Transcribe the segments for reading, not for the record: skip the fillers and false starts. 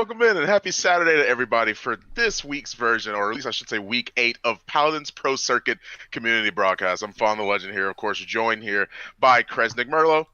welcome in and happy Saturday to everybody for this week's version, or at least I should say week 8 of Paladins Pro Circuit Community Broadcast. I'm Fawn the Legend here, of course, joined here by Kresnik Merlo.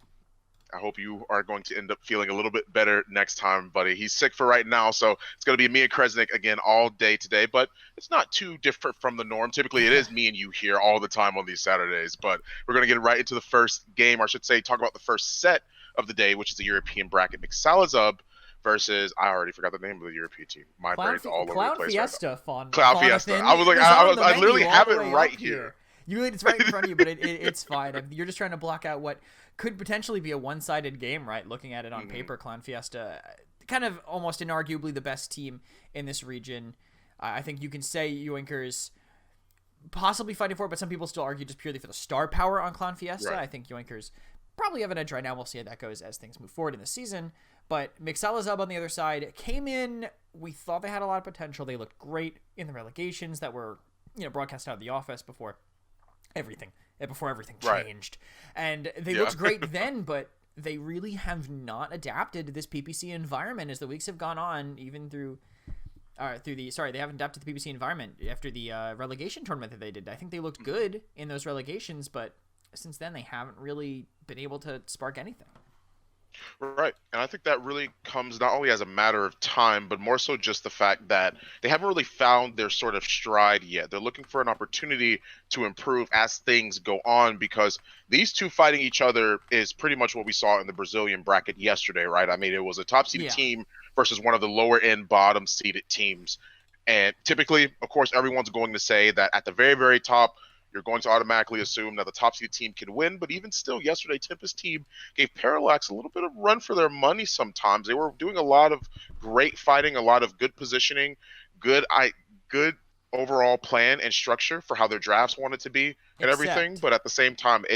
I hope you are going to end up feeling a little bit better next time, buddy. He's sick for right now, so it's going to be me and Kresnik again all day today, but it's not too different from the norm. Typically, it is me and you here all the time on these Saturdays, but we're going to get right into the first game, or I should say talk about the first set of the day, which is the European bracket. mixalazaeb versus, I already forgot the name of the European team. My brain's all over the place. ClownFiesta, Fawn. ClownFiesta. I was like, I literally have it right here. It's right in front of you, but it's fine. You're just trying to block out what could potentially be a one-sided game, right? Looking at it on paper, ClownFiesta, kind of almost inarguably the best team in this region. I think you can say Yoinkers possibly fighting for it, but some people still argue just purely for the star power on ClownFiesta. Right. I think Yoinkers probably have an edge right now. We'll see how that goes as things move forward in the season. But mixalazaeb on the other side came in. We thought they had a lot of potential. They looked great in the relegations that were, broadcast out of the office before everything changed. And they looked great then, but they really have not adapted to this PPC environment as the weeks have gone on, even they haven't adapted to the PPC environment after the relegation tournament that they did. I think they looked good in those relegations, but since then they haven't really been able to spark anything. Right, and I think that really comes not only as a matter of time, but more so just the fact that they haven't really found their sort of stride yet. They're looking for an opportunity to improve as things go on, because these two fighting each other is pretty much what we saw in the Brazilian bracket yesterday, right? I mean, it was a top-seeded team versus one of the lower-end bottom-seeded teams. And typically, of course, everyone's going to say that at the very, very top, you're going to automatically assume that the top seed team can win. But even still, yesterday, Tempest team gave Parallax a little bit of run for their money sometimes. They were doing a lot of great fighting, a lot of good positioning, good overall plan and structure for how their drafts wanted to be and everything. But at the same time,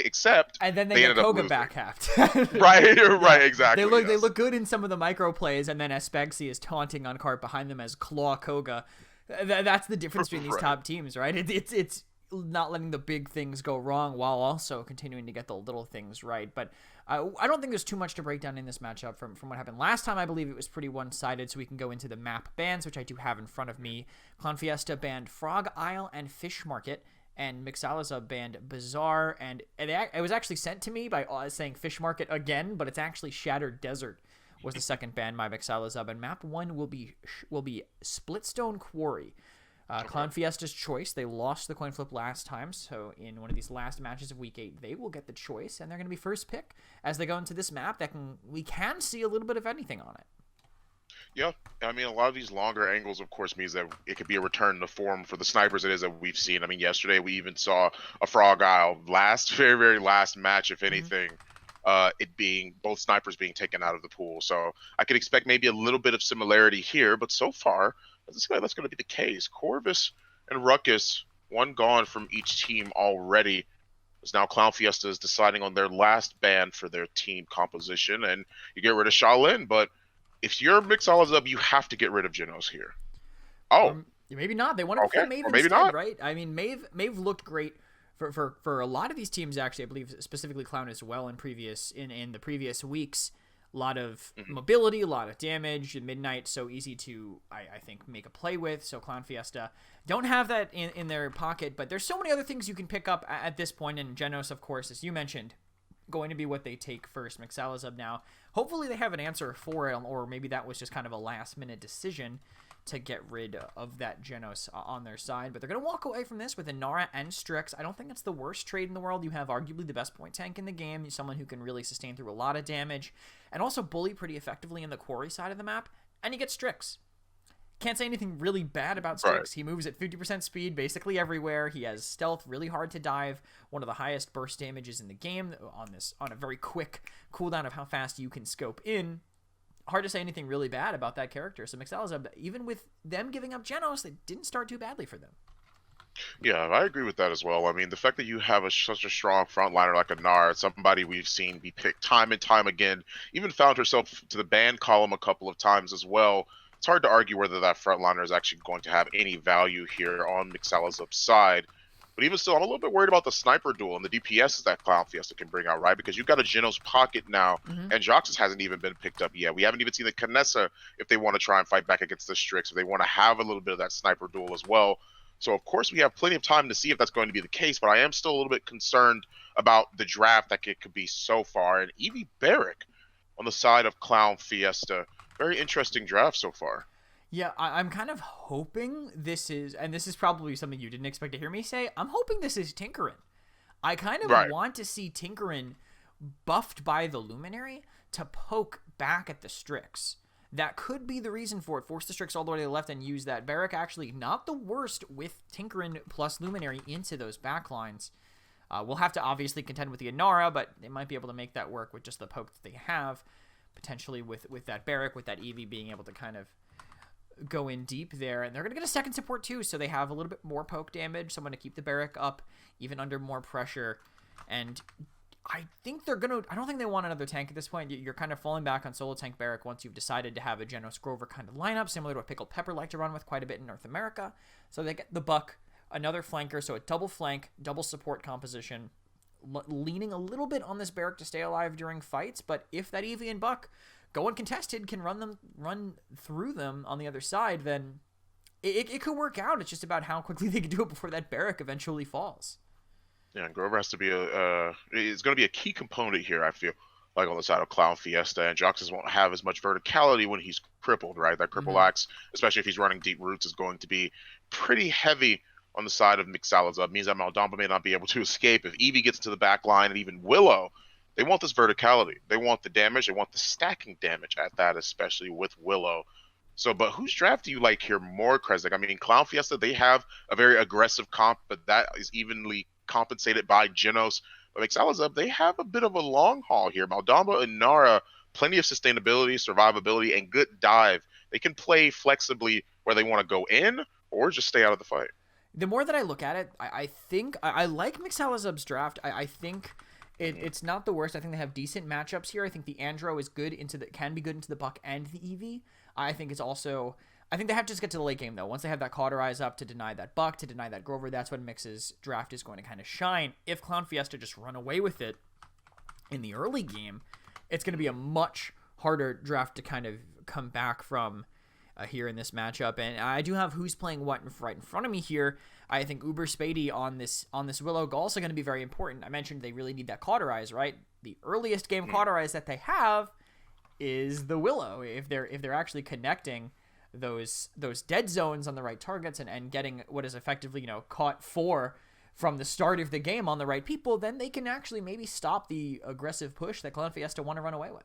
and then they get Koga back halved. Right, exactly. They look good in some of the micro plays, and then Espegsi is taunting on cart behind them as Claw Koga. That's the difference between these top teams, right? It's not letting the big things go wrong while also continuing to get the little things right. But I don't think there's too much to break down in this matchup from what happened last time. I believe it was pretty one-sided, so we can go into the map bans, which I do have in front of me. ClownFiesta banned Frog Isle and Fish Market, and mixalazaeb banned Bazaar, and it was actually sent to me by saying Fish Market again, but it's actually Shattered Desert was the second ban by mixalazaeb, and map 1 will be Splitstone Quarry. ClownFiesta's choice. They lost the coin flip last time, so in one of these last matches of week 8, they will get the choice, and they're going to be first pick as they go into this map. We can see a little bit of anything on it. Yeah, I mean, a lot of these longer angles, of course, means that it could be a return to form for the snipers it is that we've seen. I mean, yesterday we even saw a Frog Isle very, very last match, if anything, it being both snipers being taken out of the pool. So I could expect maybe a little bit of similarity here, but so far, that's going to be the case. Corvus and Ruckus, one gone from each team already. As now ClownFiesta is deciding on their last ban for their team composition, and you get rid of Shaolin. But if you're mixalazaeb, you have to get rid of Genos here. Maybe not. They want to play Maeve instead, right? I mean, Maeve looked great for a lot of these teams. Actually, I believe specifically Clown as well in the previous weeks. A lot of mobility, a lot of damage. Midnight, so easy to, I think, make a play with. So ClownFiesta don't have that in their pocket, but there's so many other things you can pick up at this point. And Genos, of course, as you mentioned, going to be what they take first. mixalazaeb now, hopefully they have an answer for it, or maybe that was just kind of a last-minute decision to get rid of that Genos on their side. But they're going to walk away from this with Inara and Strix. I don't think it's the worst trade in the world. You have arguably the best point tank in the game, someone who can really sustain through a lot of damage, and also bully pretty effectively in the quarry side of the map, and you get Strix. Can't say anything really bad about Strix. Right. He moves at 50% speed basically everywhere. He has stealth, really hard to dive, one of the highest burst damages in the game on a very quick cooldown of how fast you can scope in. Hard to say anything really bad about that character. So mixalazaeb, even with them giving up Genos, they didn't start too badly for them. Yeah, I agree with that as well. I mean, the fact that you have such a strong frontliner like Anar, somebody we've seen be picked time and time again, even found herself to the ban column a couple of times as well. It's hard to argue whether that frontliner is actually going to have any value here on mixalazaeb's side. But even still, I'm a little bit worried about the sniper duel and the DPSs that ClownFiesta can bring out, right? Because you've got a Genos pocket now, and Joxus hasn't even been picked up yet. We haven't even seen the Kinessa if they want to try and fight back against the Strix, if they want to have a little bit of that sniper duel as well. So, of course, we have plenty of time to see if that's going to be the case, but I am still a little bit concerned about the draft that it could be so far. And Evie Barrick on the side of ClownFiesta, very interesting draft so far. Yeah, I'm kind of hoping this is, and this is probably something you didn't expect to hear me say, I'm hoping this is Tinkerin. I kind of want to see Tinkerin buffed by the Luminary to poke back at the Strix. That could be the reason for it. Force the Strix all the way to the left and use that. Barrick actually not the worst with Tinkerin plus Luminary into those backlines. We'll have to obviously contend with the Inara, but they might be able to make that work with just the poke that they have. Potentially with that Barrick, with that Eevee being able to kind of go in deep there. And they're going to get a second support too, so they have a little bit more poke damage. Someone to keep the Barrick up, even under more pressure. And I think they're going to... I don't think they want another tank at this point. You're kind of falling back on solo tank Barrick once you've decided to have a Genos Grover kind of lineup, similar to what Pickled Pepper like to run with quite a bit in North America. So they get the Buck, another flanker, so a double flank, double support composition, leaning a little bit on this Barrick to stay alive during fights, but if that Eevee and Buck go uncontested, can run through them on the other side, then it could work out. It's just about how quickly they can do it before that Barrick eventually falls. Yeah, and Grover has to be it's going to be a key component here, I feel like, on the side of ClownFiesta, and Joxus won't have as much verticality when he's crippled, right? That cripple axe, especially if he's running deep roots, is going to be pretty heavy on the side of mixalazaeb. Means that Maldamba may not be able to escape. If Eevee gets into the back line, and even Willow, they want this verticality. They want the damage. They want the stacking damage at that, especially with Willow. So, but whose draft do you like here more, Kresnik? I mean, ClownFiesta, they have a very aggressive comp, but that is evenly compensated by Genos. But mixalazaeb, they have a bit of a long haul here. Maldamba and Nara, plenty of sustainability, survivability, and good dive. They can play flexibly where they want to go in or just stay out of the fight. The more that I look at it, I think I like mixalazaeb's draft. I think it's not the worst. I think they have decent matchups here. I think the Andro is good can be good into the Buck and the Eevee. I think it's also... I think they have to just get to the late game, though. Once they have that Cauterize up to deny that Buck, to deny that Grover, that's when Mix's draft is going to kind of shine. If ClownFiesta just run away with it in the early game, it's going to be a much harder draft to kind of come back from here in this matchup. And I do have who's playing what right in front of me here. I think Uber Spady on this Willow also going to be very important. I mentioned they really need that Cauterize, right? The earliest game Cauterize that they have is the Willow. If they're actually connecting those dead zones on the right targets and getting what is effectively, caught 4 from the start of the game on the right people, then they can actually maybe stop the aggressive push that ClownFiesta want to run away with.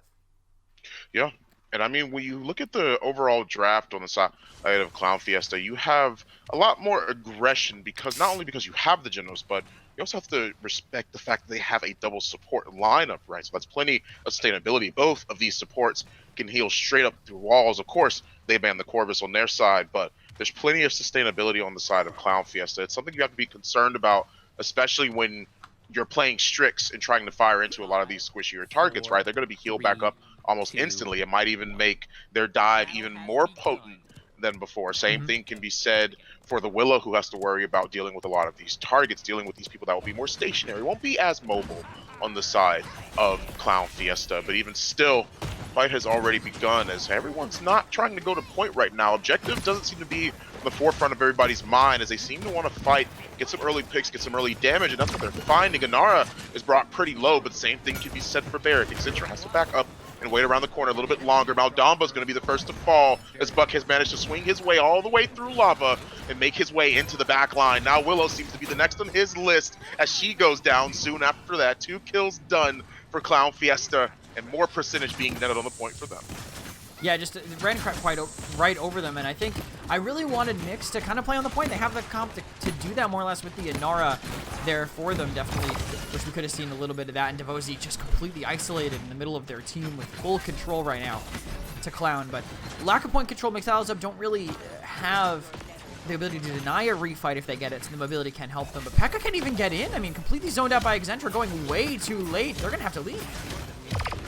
Yeah. And I mean, when you look at the overall draft on the side of ClownFiesta, you have a lot more aggression because not only because you have the Genos, but you also have to respect the fact that they have a double support lineup, right? So that's plenty of sustainability. Both of these supports can heal straight up through walls. Of course, they ban the Corvus on their side, but there's plenty of sustainability on the side of ClownFiesta. It's something you have to be concerned about, especially when you're playing Strix and trying to fire into a lot of these squishier targets, right? They're going to be healed back up almost instantly. It might even make their dive even more potent than before. Same thing can be said for the Willow, who has to worry about dealing with a lot of these targets, dealing with these people that will be more stationary, won't be as mobile on the side of ClownFiesta. But even still, fight has already begun as everyone's not trying to go to point right now. Objective doesn't seem to be on the forefront of everybody's mind as they seem to want to fight, get some early picks, get some early damage, and that's what they're finding. Inara is brought pretty low, but the same thing can be said for Barrick. Accenture has to back up and wait around the corner a little bit longer. Maldamba is going to be the first to fall as Buck has managed to swing his way all the way through lava and make his way into the back line. Now Willow seems to be the next on his list as she goes down soon after that. 2 kills done for ClownFiesta and more percentage being netted on the point for them. Yeah, just ran quite right over them, and I think I really wanted Mix to kind of play on the point. They have the comp to do that more or less with the Inara there for them, definitely. Wish we could have seen a little bit of that, and Devozy just completely isolated in the middle of their team with full control right now to Clown. But lack of point control, mixalazaeb don't really have the ability to deny a refight if they get it, so the mobility can help them. But P.E.K.K.A can't even get in. I mean, completely zoned out by Accenture, going way too late. They're going to have to leave.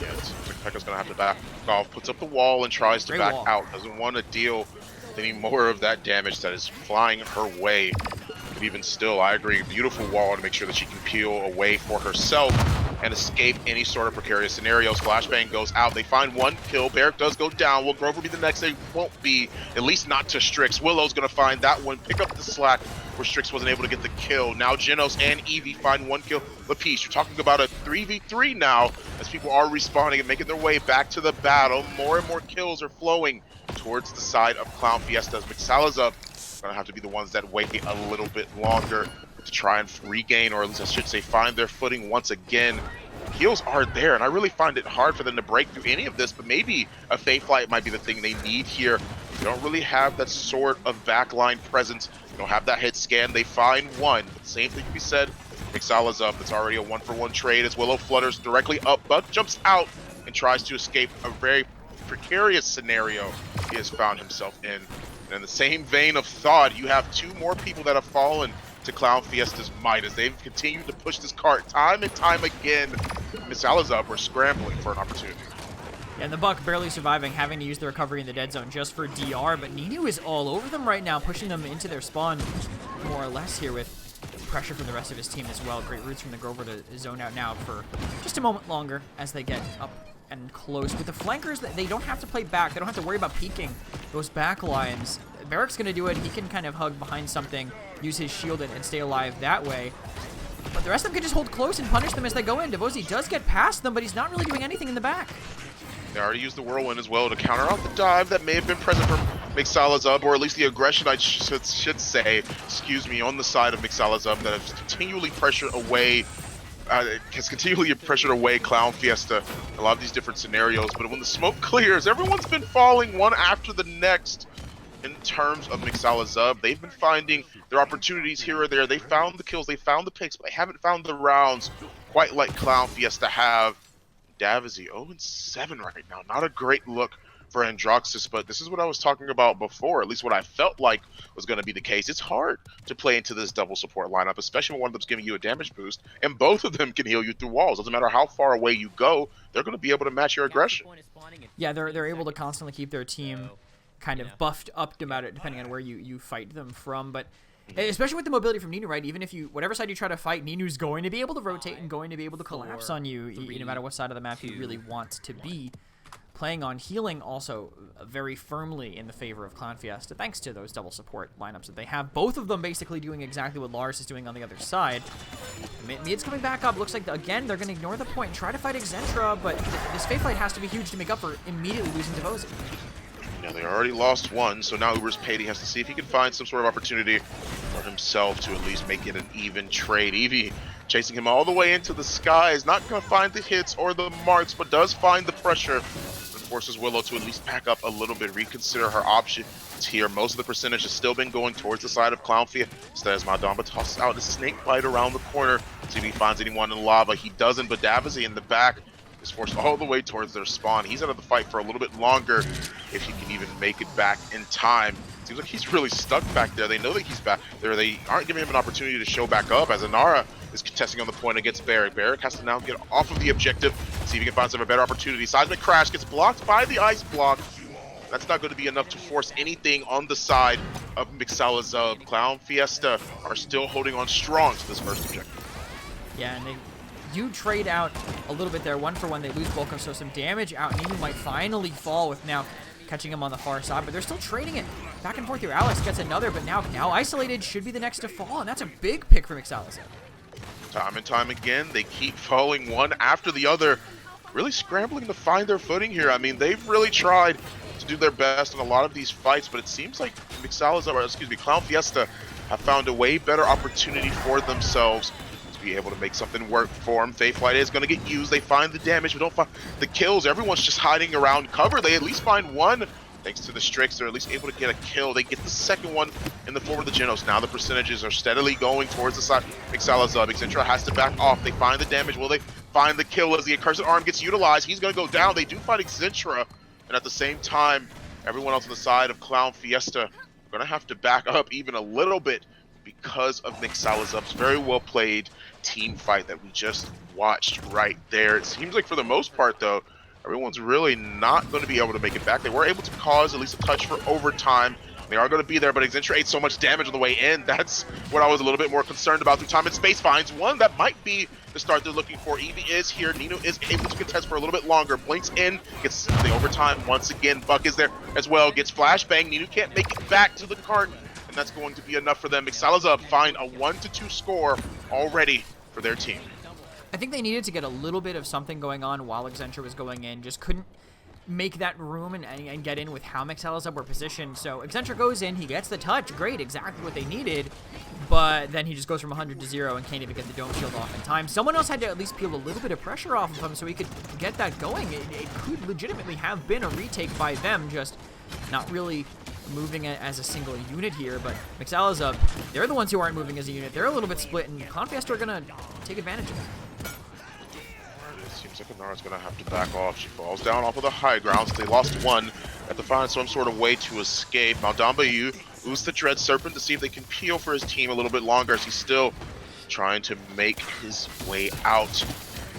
Yeah, P.E.K.K.A.'s going to have to back off, puts up the wall and tries to back out. Doesn't want to deal with any more of that damage that is flying her way. even still, I agree, beautiful wall to make sure that she can peel away for herself and escape any sort of precarious scenarios. Flashbang goes out. They find one kill. Barrick does go down. Will Grover be the next? They won't be, at least not to Strix. Willow's going to find that one, pick up the slack where Strix wasn't able to get the kill. Now Genos and Evie find one kill apiece. You're talking about a 3v3 now as people are respawning and making their way back to the battle. More and more kills are flowing towards the side of ClownFiesta as mixalazaeb gonna have to be the ones that wait a little bit longer to try and regain, or at least I should say find their footing once again. Heals are there, and I really find it hard for them to break through any of this, but maybe a Fate Flight might be the thing they need here. They don't really have that sort of backline presence. They don't have that hit scan. They find one. But same thing can be said. mixalazaeb, it's already a 1-for-1 trade as Willow flutters directly up. Buck jumps out and tries to escape a very precarious scenario he has found himself in. And in the same vein of thought, you have two more people that have fallen to ClownFiesta's might as they've continued to push this cart time and time again. mixalazaeb were scrambling for an opportunity. Yeah, and the Buck barely surviving, having to use the recovery in the dead zone just for DR, but Ninu is all over them right now, pushing them into their spawn more or less here with pressure from the rest of his team as well. Great roots from the Grover to zone out now for just a moment longer as they get up and close. With the flankers, they don't have to play back. They don't have to worry about peeking those back lines. Barrick's going to do it. He can kind of hug behind something, use his shield and stay alive that way. But the rest of them can just hold close and punish them as they go in. Devosi does get past them, but he's not really doing anything in the back. They already used the Whirlwind as well to counter out the dive that may have been present from mixalazaeb, or at least the aggression, I should say, excuse me, on the side of mixalazaeb that has continually pressured away ClownFiesta in a lot of these different scenarios. But when the smoke clears, everyone's been falling one after the next. In terms of mixalazaeb, they've been finding their opportunities here or there. They found the kills, they found the picks, but they haven't found the rounds quite like ClownFiesta have. Davazy 0-7 right now. Not a great look for Androxus, but this is what I was talking about before, at least what I felt like was going to be the case. It's hard to play into this double support lineup, especially when one of them's giving you a damage boost, and both of them can heal you through walls. Doesn't matter how far away you go, they're going to be able to match your aggression. Yeah, they're able to constantly keep their team kind of buffed up depending on where you fight them from, but especially with the mobility from Ninu, right? Even if whatever side you try to fight, Ninu's going to be able to rotate and going to be able to collapse on you, no matter what side of the map you really want to be. Playing on healing also very firmly in the favor of ClownFiesta, thanks to those double support lineups that they have. Both of them basically doing exactly what Lars is doing on the other side. Mid's coming back up. Looks like, again, they're going to ignore the point and try to fight Exentra, but this Fate Flight has to be huge to make up for immediately losing Devosi. Yeah, they already lost one, so now Uber's paid. He has to see if he can find some sort of opportunity for himself to at least make it an even trade. Evie chasing him all the way into the sky is not going to find the hits or the marks, but does find the pressure and forces Willow to at least back up a little bit, reconsider her options here. Most of the percentage has still been going towards the side of ClownFiesta as Madamba tosses out a snake bite around the corner. See if he finds anyone in lava. He doesn't, but Davazy in the back is forced all the way towards their spawn. He's out of the fight for a little bit longer if he can even make it back in time. Seems like he's really stuck back there. They know that he's back there. They aren't giving him an opportunity to show back up as Inara is contesting on the point against Barrick. Barrick has to now get off of the objective, see if he can find some a better opportunity. Seismic Crash gets blocked by the ice block. That's not going to be enough to force anything on the side of mixalazaeb. ClownFiesta are still holding on strong to this first objective. Yeah, and they do trade out a little bit there. 1-for-1, they lose Volcom, so some damage out. Ninu might finally fall with now catching him on the far side, but they're still trading it back and forth here. Alex gets another, but now Isolated should be the next to fall, and that's a big pick for mixalazaeb. Time and time again, they keep falling one after the other, really scrambling to find their footing here. I mean, they've really tried to do their best in a lot of these fights, but it seems like ClownFiesta have found a way better opportunity for themselves to be able to make something work for them. Fate Flight is going to get used. They find the damage, but don't find the kills. Everyone's just hiding around cover. They at least find one. Thanks to the Strix, they're at least able to get a kill. They get the second one in the form of the Genos. Now the percentages are steadily going towards the side. mixalazaeb. Exentra has to back off. They find the damage. Will they find the kill as the accursed arm gets utilized? He's going to go down. They do find Exentra. And at the same time, everyone else on the side of ClownFiesta going to have to back up even a little bit because of mixalazaeb's very well played team fight that we just watched right there. It seems like for the most part, though, everyone's really not going to be able to make it back. They were able to cause at least a touch for overtime. They are going to be there, but Excentra ate so much damage on the way in. That's what I was a little bit more concerned about. Through time and space finds one that might be the start they're looking for. Evie is here. Nino is able to contest for a little bit longer. Blinks in, gets the overtime once again. Buck is there as well, gets flashbang. Nino can't make it back to the cart, and that's going to be enough for them. mixalazaeb find a 1-2 score already for their team. I think they needed to get a little bit of something going on while Excentra was going in. Just couldn't make that room and get in with how mixalazaeb were positioned. So Excentra goes in, he gets the touch, great, exactly what they needed, but then he just goes from 100 to 0 and can't even get the dome shield off in time. Someone else had to at least peel a little bit of pressure off of him so he could get that going. It could legitimately have been a retake by them, just not really moving it as a single unit here, but mixalazaeb, they're the ones who aren't moving as a unit. They're a little bit split, and ClownFiesta are going to take advantage of that. Seems like Inara's going to have to back off. She falls down off of the high ground. So they lost one. Have to find some sort of way to escape. Maldamba used the Dread Serpent to see if they can peel for his team a little bit longer as he's still trying to make his way out.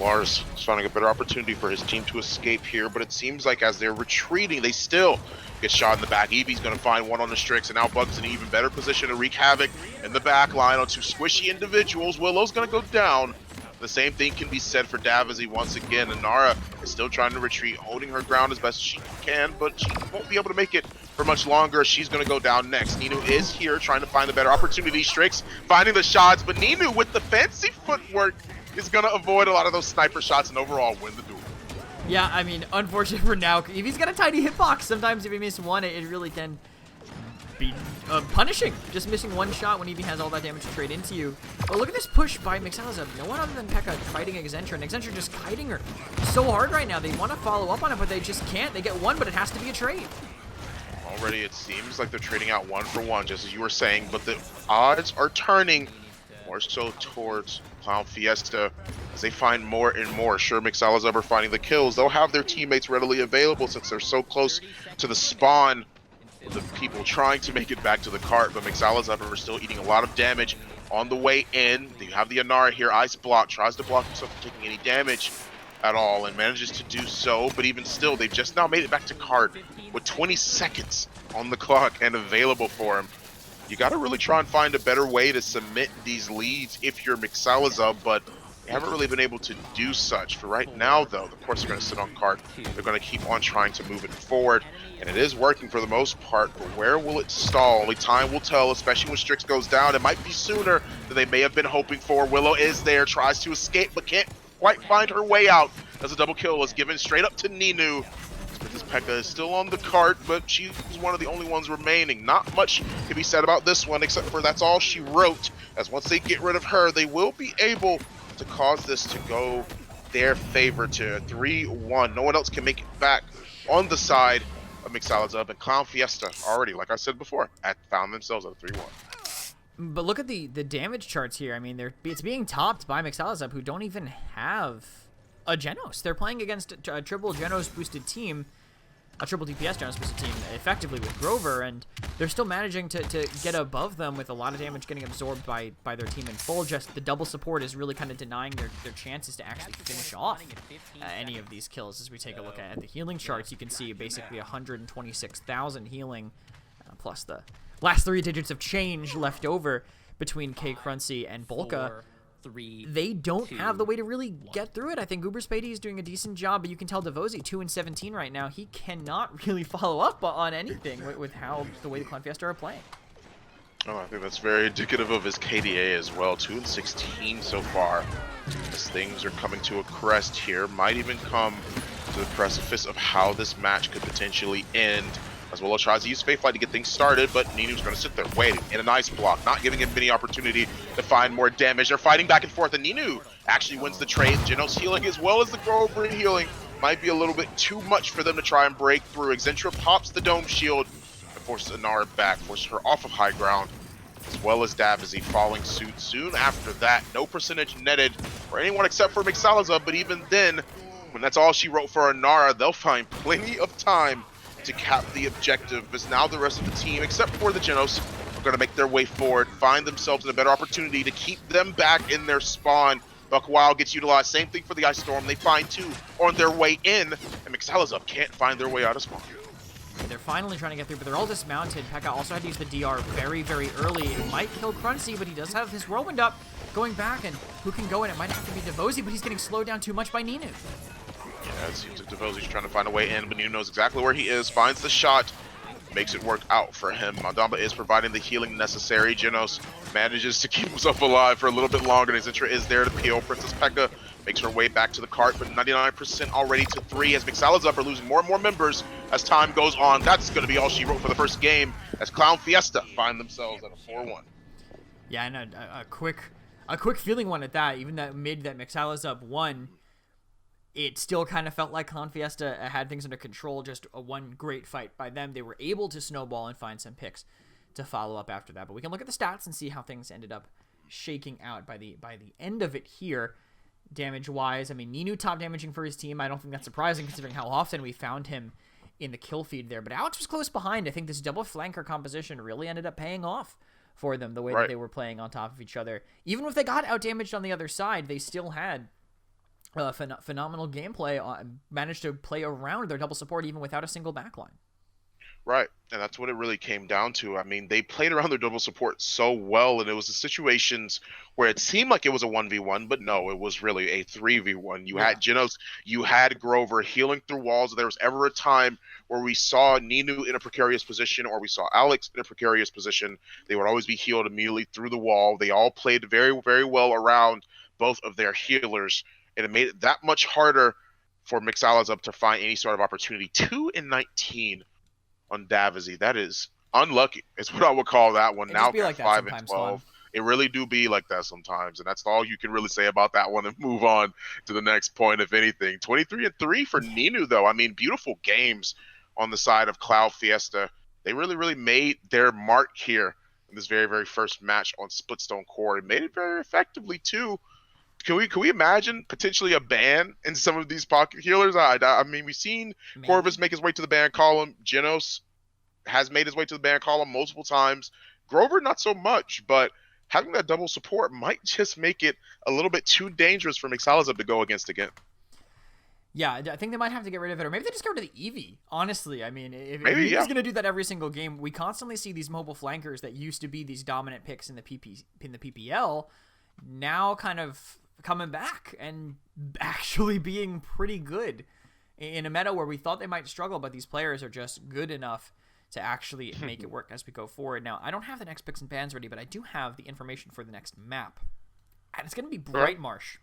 Lars is finding a better opportunity for his team to escape here, but it seems like as they're retreating, they still get shot in the back. Evie's going to find one on the Strix, and now Bug's in an even better position to wreak havoc in the back line on two squishy individuals. Willow's going to go down. The same thing can be said for Davazy once again. Inara is still trying to retreat, holding her ground as best as she can, but she won't be able to make it for much longer. She's going to go down next. Ninu is here trying to find a better opportunity. Strix finding the shots, but Ninu with the fancy footwork is going to avoid a lot of those sniper shots and overall win the duel. Yeah, I mean, unfortunate for now. If he's got a tiny hitbox, sometimes if he misses one, it really can be punishing. Just missing one shot when Evie has all that damage to trade into you. But look at this push by mixalazaeb. No one other than Pekka fighting Excentra, and Excentra just kiting her so hard right now. They want to follow up on it, but they just can't. They get one, but it has to be a trade. Already it seems like they're trading out 1 for 1, just as you were saying, but the odds are turning more so towards ClownFiesta as they find more and more. Sure, mixalazaeb are finding the kills. They'll have their teammates readily available since they're so close to the spawn. The people trying to make it back to the cart, but mixalazaeb are still eating a lot of damage on the way in. You have the Inara here, ice block, tries to block himself from taking any damage at all and manages to do so, but even still, they've just now made it back to cart with 20 seconds on the clock and available for him. You got to really try and find a better way to submit these leads if you're mixalazaeb, but they haven't really been able to do such. For right now, though, of course, they're going to sit on cart. They're going to keep on trying to move it forward, and it is working for the most part, but where will it stall? Only time will tell, especially when Strix goes down. It might be sooner than they may have been hoping for. Willow is there, tries to escape, but can't quite find her way out as a double kill is given straight up to Ninu. This Pekka is still on the cart, but she's one of the only ones remaining. Not much can be said about this one, except for that's all she wrote, as once they get rid of her, they will be able to cause this to go their favor to 3-1. No one else can make it back on the side of mixalazaeb, and ClownFiesta already, like I said before, found themselves at a 3-1. But look at the damage charts here. I mean, it's being topped by mixalazaeb, who don't even have a Genos. They're playing against a triple Genos boosted team, a triple DPS Genos boosted team, effectively with Grover, and they're still managing to get above them with a lot of damage getting absorbed by their team in full. Just the double support is really kind of denying their chances to actually finish off any of these kills. As we take a look at the healing charts, you can see basically 126,000 healing, plus the last 3 digits of change left over between K. Cruncy and Bolka. They don't have the way to really get through it. I think Uberspady is doing a decent job, but you can tell Devozy 2-17 right now. He cannot really follow up on anything with how the way the ClownFiesta are playing. Oh, I think that's very indicative of his KDA as well. 2-16 so far. As things are coming to a crest here, might even come to the precipice of how this match could potentially end. As Willow tries to use Faith Light to get things started, but Ninu's going to sit there waiting in a nice block, not giving him any opportunity to find more damage. They're fighting back and forth, and Ninu actually wins the trade. Genos healing as well as the Grover healing might be a little bit too much for them to try and break through. Excentra pops the dome shield and forces Inara back, forces her off of high ground, as well as Davazy following suit soon after that. No percentage netted for anyone except for mixalazaeb, but even then, when that's all she wrote for Inara, they'll find plenty of time to cap the objective, as now the rest of the team, except for the Genos, are going to make their way forward, find themselves in a better opportunity to keep them back in their spawn. Buck Wild gets utilized, same thing for the Ice Storm. They find 2 on their way in, and mixalazaeb can't find their way out of spawn. They're finally trying to get through, but they're all dismounted. Pekka also had to use the DR very, very early. It might kill Crunchy, but he does have his whirlwind up. Going back, and who can go in? It might have to be Devozy, but he's getting slowed down too much by Ninu. Yeah, it seems like Devozy's trying to find a way in, but Ninu knows exactly where he is, finds the shot, makes it work out for him. Madamba is providing the healing necessary. Genos manages to keep himself alive for a little bit longer, and his intro is there to peel. Princess Pekka makes her way back to the cart, but 99% already to 3 as mixalazaeb are losing more and more members as time goes on. That's going to be all she wrote for the first game as ClownFiesta find themselves at a 4-1. Yeah, and a quick feeling one at that. Even that mid that mixalazaeb won, it still kind of felt like ClownFiesta had things under control. Just a one great fight by them. They were able to snowball and find some picks to follow up after that. But we can look at the stats and see how things ended up shaking out by the end of it here. Damage-wise, I mean, Ninu top damaging for his team. I don't think that's surprising considering how often we found him in the kill feed there. But Alex was close behind. I think this double flanker composition really ended up paying off for them, the way that they were playing on top of each other. Even if they got out-damaged on the other side, they still had phenomenal gameplay, managed to play around their double support even without a single backline. Right, and that's what it really came down to. I mean, they played around their double support so well, and it was the situations where it seemed like it was a 1v1, but no, it was really a 3v1. You had Genos, you had Grover healing through walls. If there was ever a time where we saw Ninu in a precarious position or we saw Alex in a precarious position, they would always be healed immediately through the wall. They all played very, very well around both of their healers, and it made it that much harder for mixalazaeb to find any sort of opportunity. 2-19 on Davazy. That is unlucky. It's what I would call that one. Now like 5-12. It really do be like that sometimes, and that's all you can really say about that one and move on to the next point, if anything. 23-3 for Ninu, though. I mean, beautiful games on the side of ClownFiesta. They really, really made their mark here in this very, very first match on Splitstone Core. It made it very effectively, too. Can we imagine potentially a ban in some of these pocket healers? I mean, we've seen Corvus make his way to the ban column. Genos has made his way to the ban column multiple times. Grover, not so much, but having that double support might just make it a little bit too dangerous for mixalazaeb to go against again. Yeah, I think they might have to get rid of it, or maybe they just go to the Eevee, honestly. I mean, if he's going to do that every single game, we constantly see these mobile flankers that used to be these dominant picks in the PPL, now kind of coming back and actually being pretty good in a meta where we thought they might struggle, but these players are just good enough to actually make it work as we go forward. Now, I don't have the next picks and bans ready, but I do have the information for the next map, and it's going to be Bright Marsh.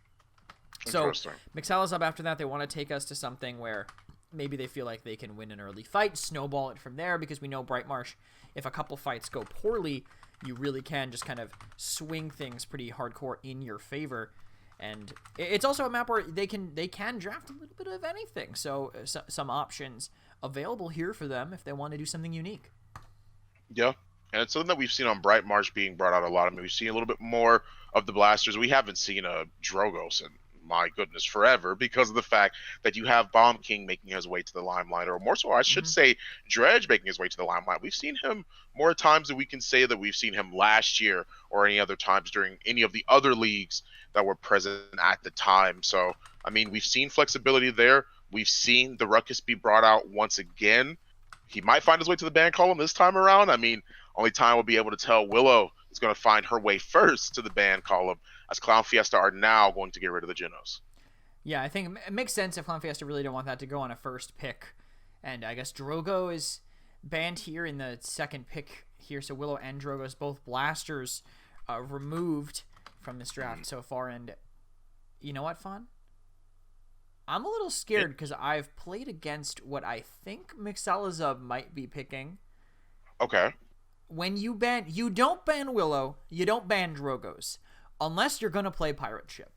So mixalazaeb, after that, they want to take us to something where maybe they feel like they can win an early fight, snowball it from there, because we know Bright Marsh, if a couple fights go poorly, you really can just kind of swing things pretty hardcore in your favor. And it's also a map where they can draft a little bit of anything. So some options available here for them if they want to do something unique. Yeah, and it's something that we've seen on Bright Marsh being brought out a lot. I mean, we've seen a little bit more of the blasters. We haven't seen a Drogos in, my goodness, forever, because of the fact that you have Bomb King making his way to the limelight, or more so I should say Dredge making his way to the limelight. We've seen him more times than we can say that we've seen him last year or any other times during any of the other leagues that were present at the time. So, I mean, we've seen flexibility there. We've seen the Ruckus be brought out once again. He might find his way to the ban column this time around. I mean, only time we'll be able to tell. Willow is going to find her way first to the ban column, as ClownFiesta are now going to get rid of the Genos. Yeah, I think it makes sense if ClownFiesta really don't want that to go on a first pick. And I guess Drogo is banned here in the second pick here. So Willow and Drogo's both blasters removed from this draft so far. And you know what, Fawn? I'm a little scared because I've played against what I think mixalazaeb might be picking. Okay. When you don't ban Willow, you don't ban Drogos, unless you're going to play Pirate Ship.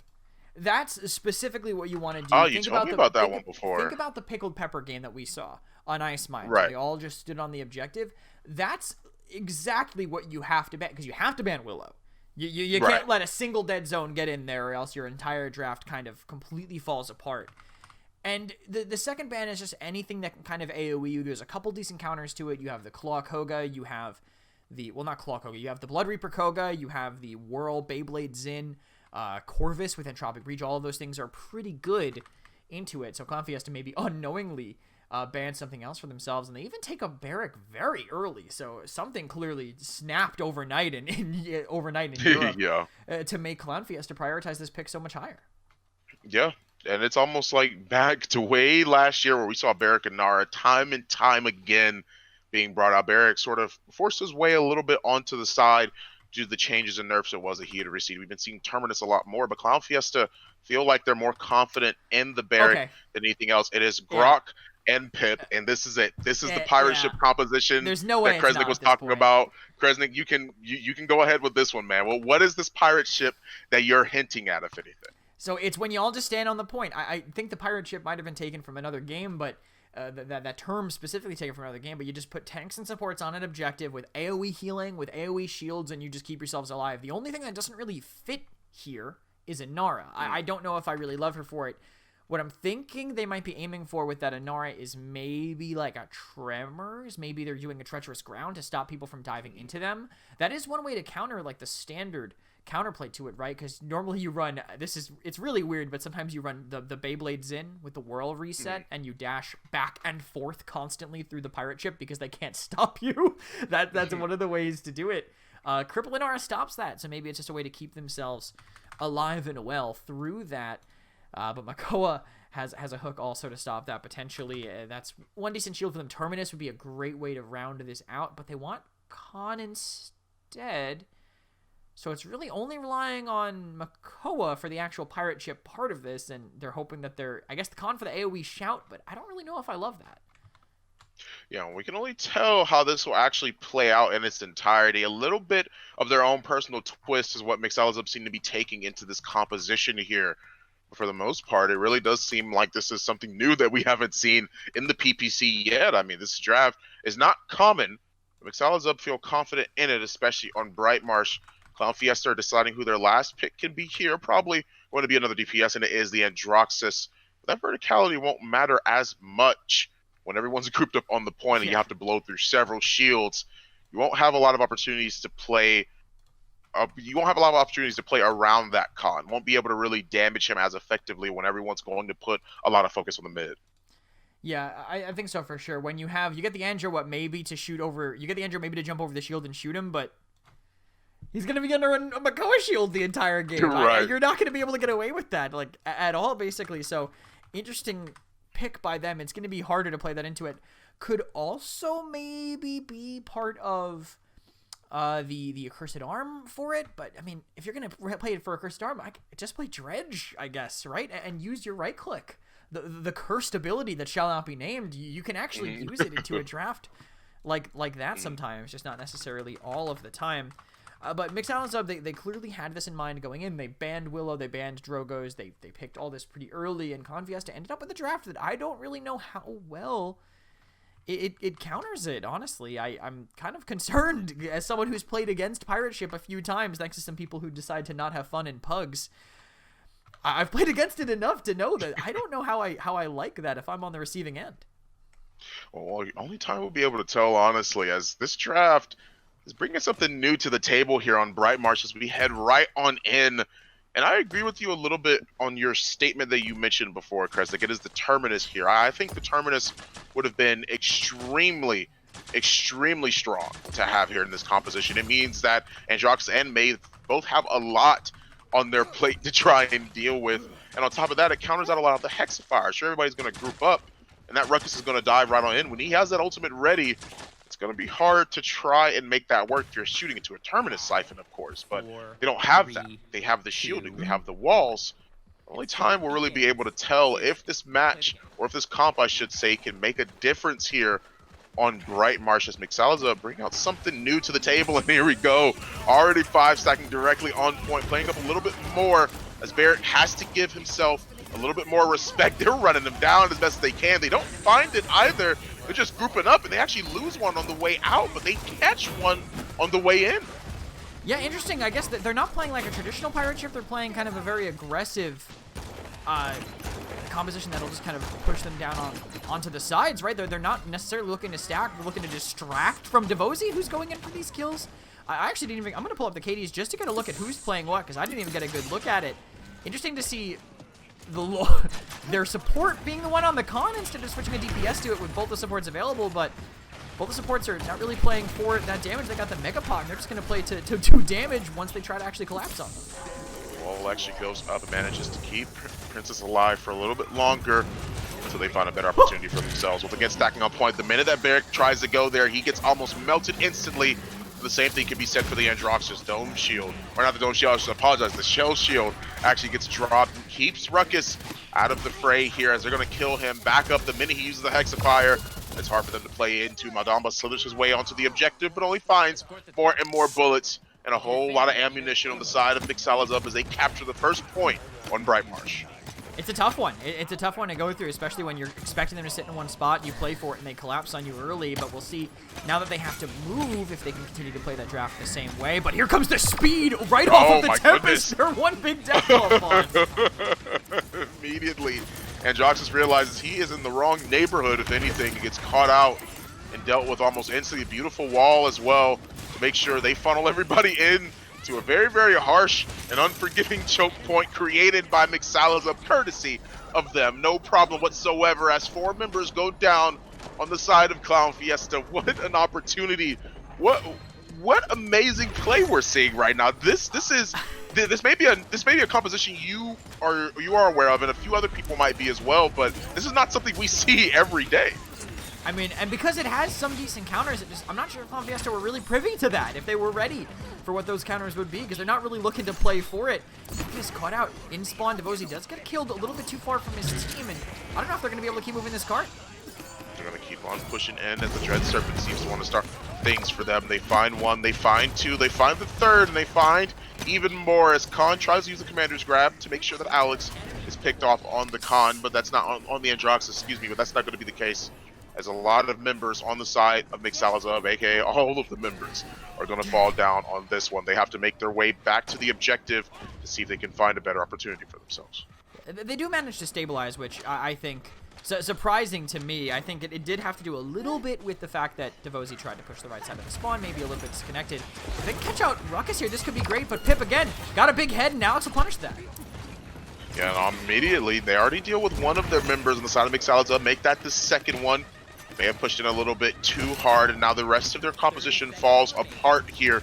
That's specifically what you want to do. Oh, you told me about that one before. Think about the Pickled Pepper game that we saw on Ice Mines. Right. They all just stood on the objective. That's exactly what you have to ban, because you have to ban Willow. You can't let a single dead zone get in there, or else your entire draft kind of completely falls apart. And the second ban is just anything that can kind of AoE you. There's a couple decent counters to it. You have the Claw Koga, you have not Claw Koga, you have the Blood Reaper Koga, you have the Whirl Beyblade Zin, Corvus with Entropic Breach. All of those things are pretty good into it. So ClownFiesta maybe unknowingly ban something else for themselves, and they even take a Barrack very early. So something clearly snapped overnight in Europe to make ClownFiesta prioritize this pick so much higher. Yeah, and it's almost like back to way last year where we saw Barrack and Nara time and time again being brought out. Barrack sort of forced his way a little bit onto the side due to the changes and nerfs it was that he had received. We've been seeing Terminus a lot more, but ClownFiesta feel like they're more confident in the Barrack than anything else. It is Grok and Pip, and this is it. This is the pirate ship composition There's no way that Kresnik was talking about. Kresnik, you can go ahead with this one, man. Well, what is this pirate ship that you're hinting at, if anything? So it's when you all just stand on the point. I think the pirate ship might have been taken from another game, but that term specifically taken from another game, but you just put tanks and supports on an objective with AoE healing, with AoE shields, and you just keep yourselves alive. The only thing that doesn't really fit here is Inara. I don't know if I really love her for it. What I'm thinking they might be aiming for with that Inara is maybe like a Tremors. Maybe they're doing a Treacherous Ground to stop people from diving into them. That is one way to counter like the standard counterplay to it, right? Because normally you run, it's really weird, but sometimes you run the Beyblades in with the whirl reset and you dash back and forth constantly through the pirate ship because they can't stop you. That's one of the ways to do it. Cripple Inara stops that, so maybe it's just a way to keep themselves alive and well through that. But Makoa has a hook also to stop that potentially. That's one decent shield for them. Terminus would be a great way to round this out, but they want Khan instead. So it's really only relying on Makoa for the actual pirate ship part of this, and they're hoping that I guess the Khan for the AoE shout, but I don't really know if I love that. Yeah, we can only tell how this will actually play out in its entirety. A little bit of their own personal twist is what mixalazaeb seem to be taking into this composition here. But for the most part, it really does seem like this is something new that we haven't seen in the PPC yet. I mean, this draft is not common. mixalazaeb feel confident in it, especially on Bright Marsh. ClownFiesta are deciding who their last pick can be here. Probably going to be another DPS, and it is the Androxus. But that verticality won't matter as much when everyone's grouped up on the point and you have to blow through several shields. You won't have a lot of opportunities to play. You won't have a lot of opportunities to play around that Khan. Won't be able to really damage him as effectively when everyone's going to put a lot of focus on the mid. Yeah, I think so for sure. When you get the Andro, maybe to shoot over. You get the Andro maybe to jump over the shield and shoot him, but he's going to be under a Makoa shield the entire game. Right. You're not going to be able to get away with that, like, at all, basically. So, interesting pick by them. It's going to be harder to play that into it. Could also maybe be part of the Accursed Arm for it. But, I mean, if you're going to play it for Accursed Arm, just play Dredge, I guess, right? And use your right click. The cursed ability that shall not be named, you can actually use it into a draft like that sometimes, just not necessarily all of the time. But mixalazaeb, they clearly had this in mind going in. They banned Willow, they banned Drogos, they picked all this pretty early, and ClownFiesta ended up with a draft that I don't really know how well it counters it, honestly. I'm kind of concerned as someone who's played against Pirate Ship a few times, thanks to some people who decide to not have fun in pugs. I've played against it enough to know that I don't know how I like that if I'm on the receiving end. Well, only time we'll be able to tell, honestly, as this draft is bringing something new to the table here on Bright Marsh as we head right on in. And I agree with you a little bit on your statement that you mentioned before, Kresnik. It is the Terminus here. I think the Terminus would have been extremely strong to have here in this composition. It means that Androxus and May both have a lot on their plate to try and deal with. And on top of that, it counters out a lot of the Hexifier. Sure, everybody's going to group up, and that Ruckus is going to dive right on in. When he has that ultimate ready, it's going to be hard to try and make that work if you're shooting into a Terminus Siphon, of course. But they don't have that. They have the shielding. They have the walls. The only time we'll really be able to tell if this match, or if this comp, I should say, can make a difference here on Bright Marsh as mixalazaeb bring out something new to the table. And here we go. Already 5 stacking directly on point, playing up a little bit more as Barrack has to give himself a little bit more respect. They're running him down as best they can. They don't find it either. They're just grouping up, and they actually lose one on the way out, but they catch one on the way in. Yeah, interesting. I guess that they're not playing like a traditional pirate ship. They're playing kind of a very aggressive composition that'll just kind of push them down onto the sides, right? They're not necessarily looking to stack. They're looking to distract from Devozy, who's going in for these kills. I actually didn't even... I'm going to pull up the KDs just to get a look at who's playing what, because I didn't even get a good look at it. Interesting to see the their support being the one on the con instead of switching a DPS to it with both the supports available, but both the supports are not really playing for that damage. They got the Mega Pot, and they're just going to play to do damage once they try to actually collapse on them. Wall actually goes up and manages to keep Princess alive for a little bit longer until they find a better opportunity for themselves. With again stacking on point, the minute that Barrick tries to go there, he gets almost melted instantly. The same thing can be said for the Androxus Dome Shield. Or not the Dome Shield, I should apologize. The Shell Shield actually gets dropped and keeps Ruckus out of the fray here as they're going to kill him. Back up the minute he uses the Hexafire. It's hard for them to play into. Madamba slithers his way onto the objective, but only finds more and more bullets and a whole lot of ammunition on the side of mixalazaeb as they capture the first point on Bright Marsh. It's a tough one. It's a tough one to go through, especially when you're expecting them to sit in one spot. You play for it and they collapse on you early, but we'll see now that they have to move if they can continue to play that draft the same way. But here comes the speed right off of the Tempest. They're one big death buff on. Immediately, Androxus realizes he is in the wrong neighborhood, if anything. He gets caught out and dealt with almost instantly. A beautiful wall as well to make sure they funnel everybody in to a very, very harsh and unforgiving choke point created by mixalazaeb, courtesy of them. No problem whatsoever as 4 members go down on the side of ClownFiesta. What an opportunity. What amazing play we're seeing right now. This may be a composition you are aware of, and a few other people might be as well, but this is not something we see every day. I mean, and because it has some decent counters, I'm not sure if ClownFiesta were really privy to that, if they were ready for what those counters would be, because they're not really looking to play for it. He is caught out in spawn. Devozy does get killed a little bit too far from his team, and I don't know if they're going to be able to keep moving this cart. They're going to keep on pushing in as the Dread Serpent seems to want to start things for them. They find one, they find two, they find the third, and they find even more as Khan tries to use the Commander's Grab to make sure that Alex is picked off on the Khan, but that's not on the Androxus, excuse me, but that's not going to be the case, as a lot of members on the side of mixalazaeb, aka all of the members, are going to fall down on this one. They have to make their way back to the objective to see if they can find a better opportunity for themselves. They do manage to stabilize, which I think surprising to me. I think it did have to do a little bit with the fact that Devozy tried to push the right side of the spawn, maybe a little bit disconnected. If they can catch out Ruckus here, this could be great, but Pip again got a big head, and Alex will punish that. Yeah, and immediately they already deal with one of their members on the side of mixalazaeb, make that the second one. May have pushed in a little bit too hard, and now the rest of their composition falls apart here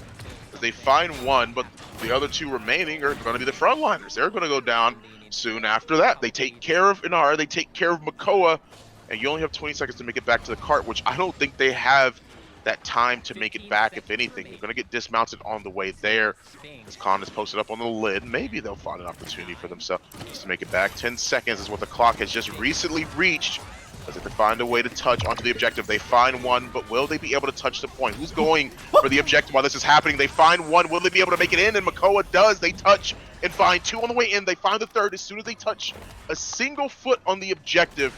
as they find one, but the other two remaining are going to be the frontliners. They're going to go down soon after that. They take care of Inara, they take care of Makoa, and you only have 20 seconds to make it back to the cart, which I don't think they have that time to make it back. If anything, they're going to get dismounted on the way there. As Khan is posted up on the lid, maybe they'll find an opportunity for themselves just to make it back. 10 seconds is what the clock has just recently reached. As if they find a way to touch onto the objective. They find one, but will they be able to touch the point? Who's going for the objective while this is happening? They find one. Will they be able to make it in? And Makoa does. They touch and find two on the way in. They find the third as soon as they touch a single foot on the objective.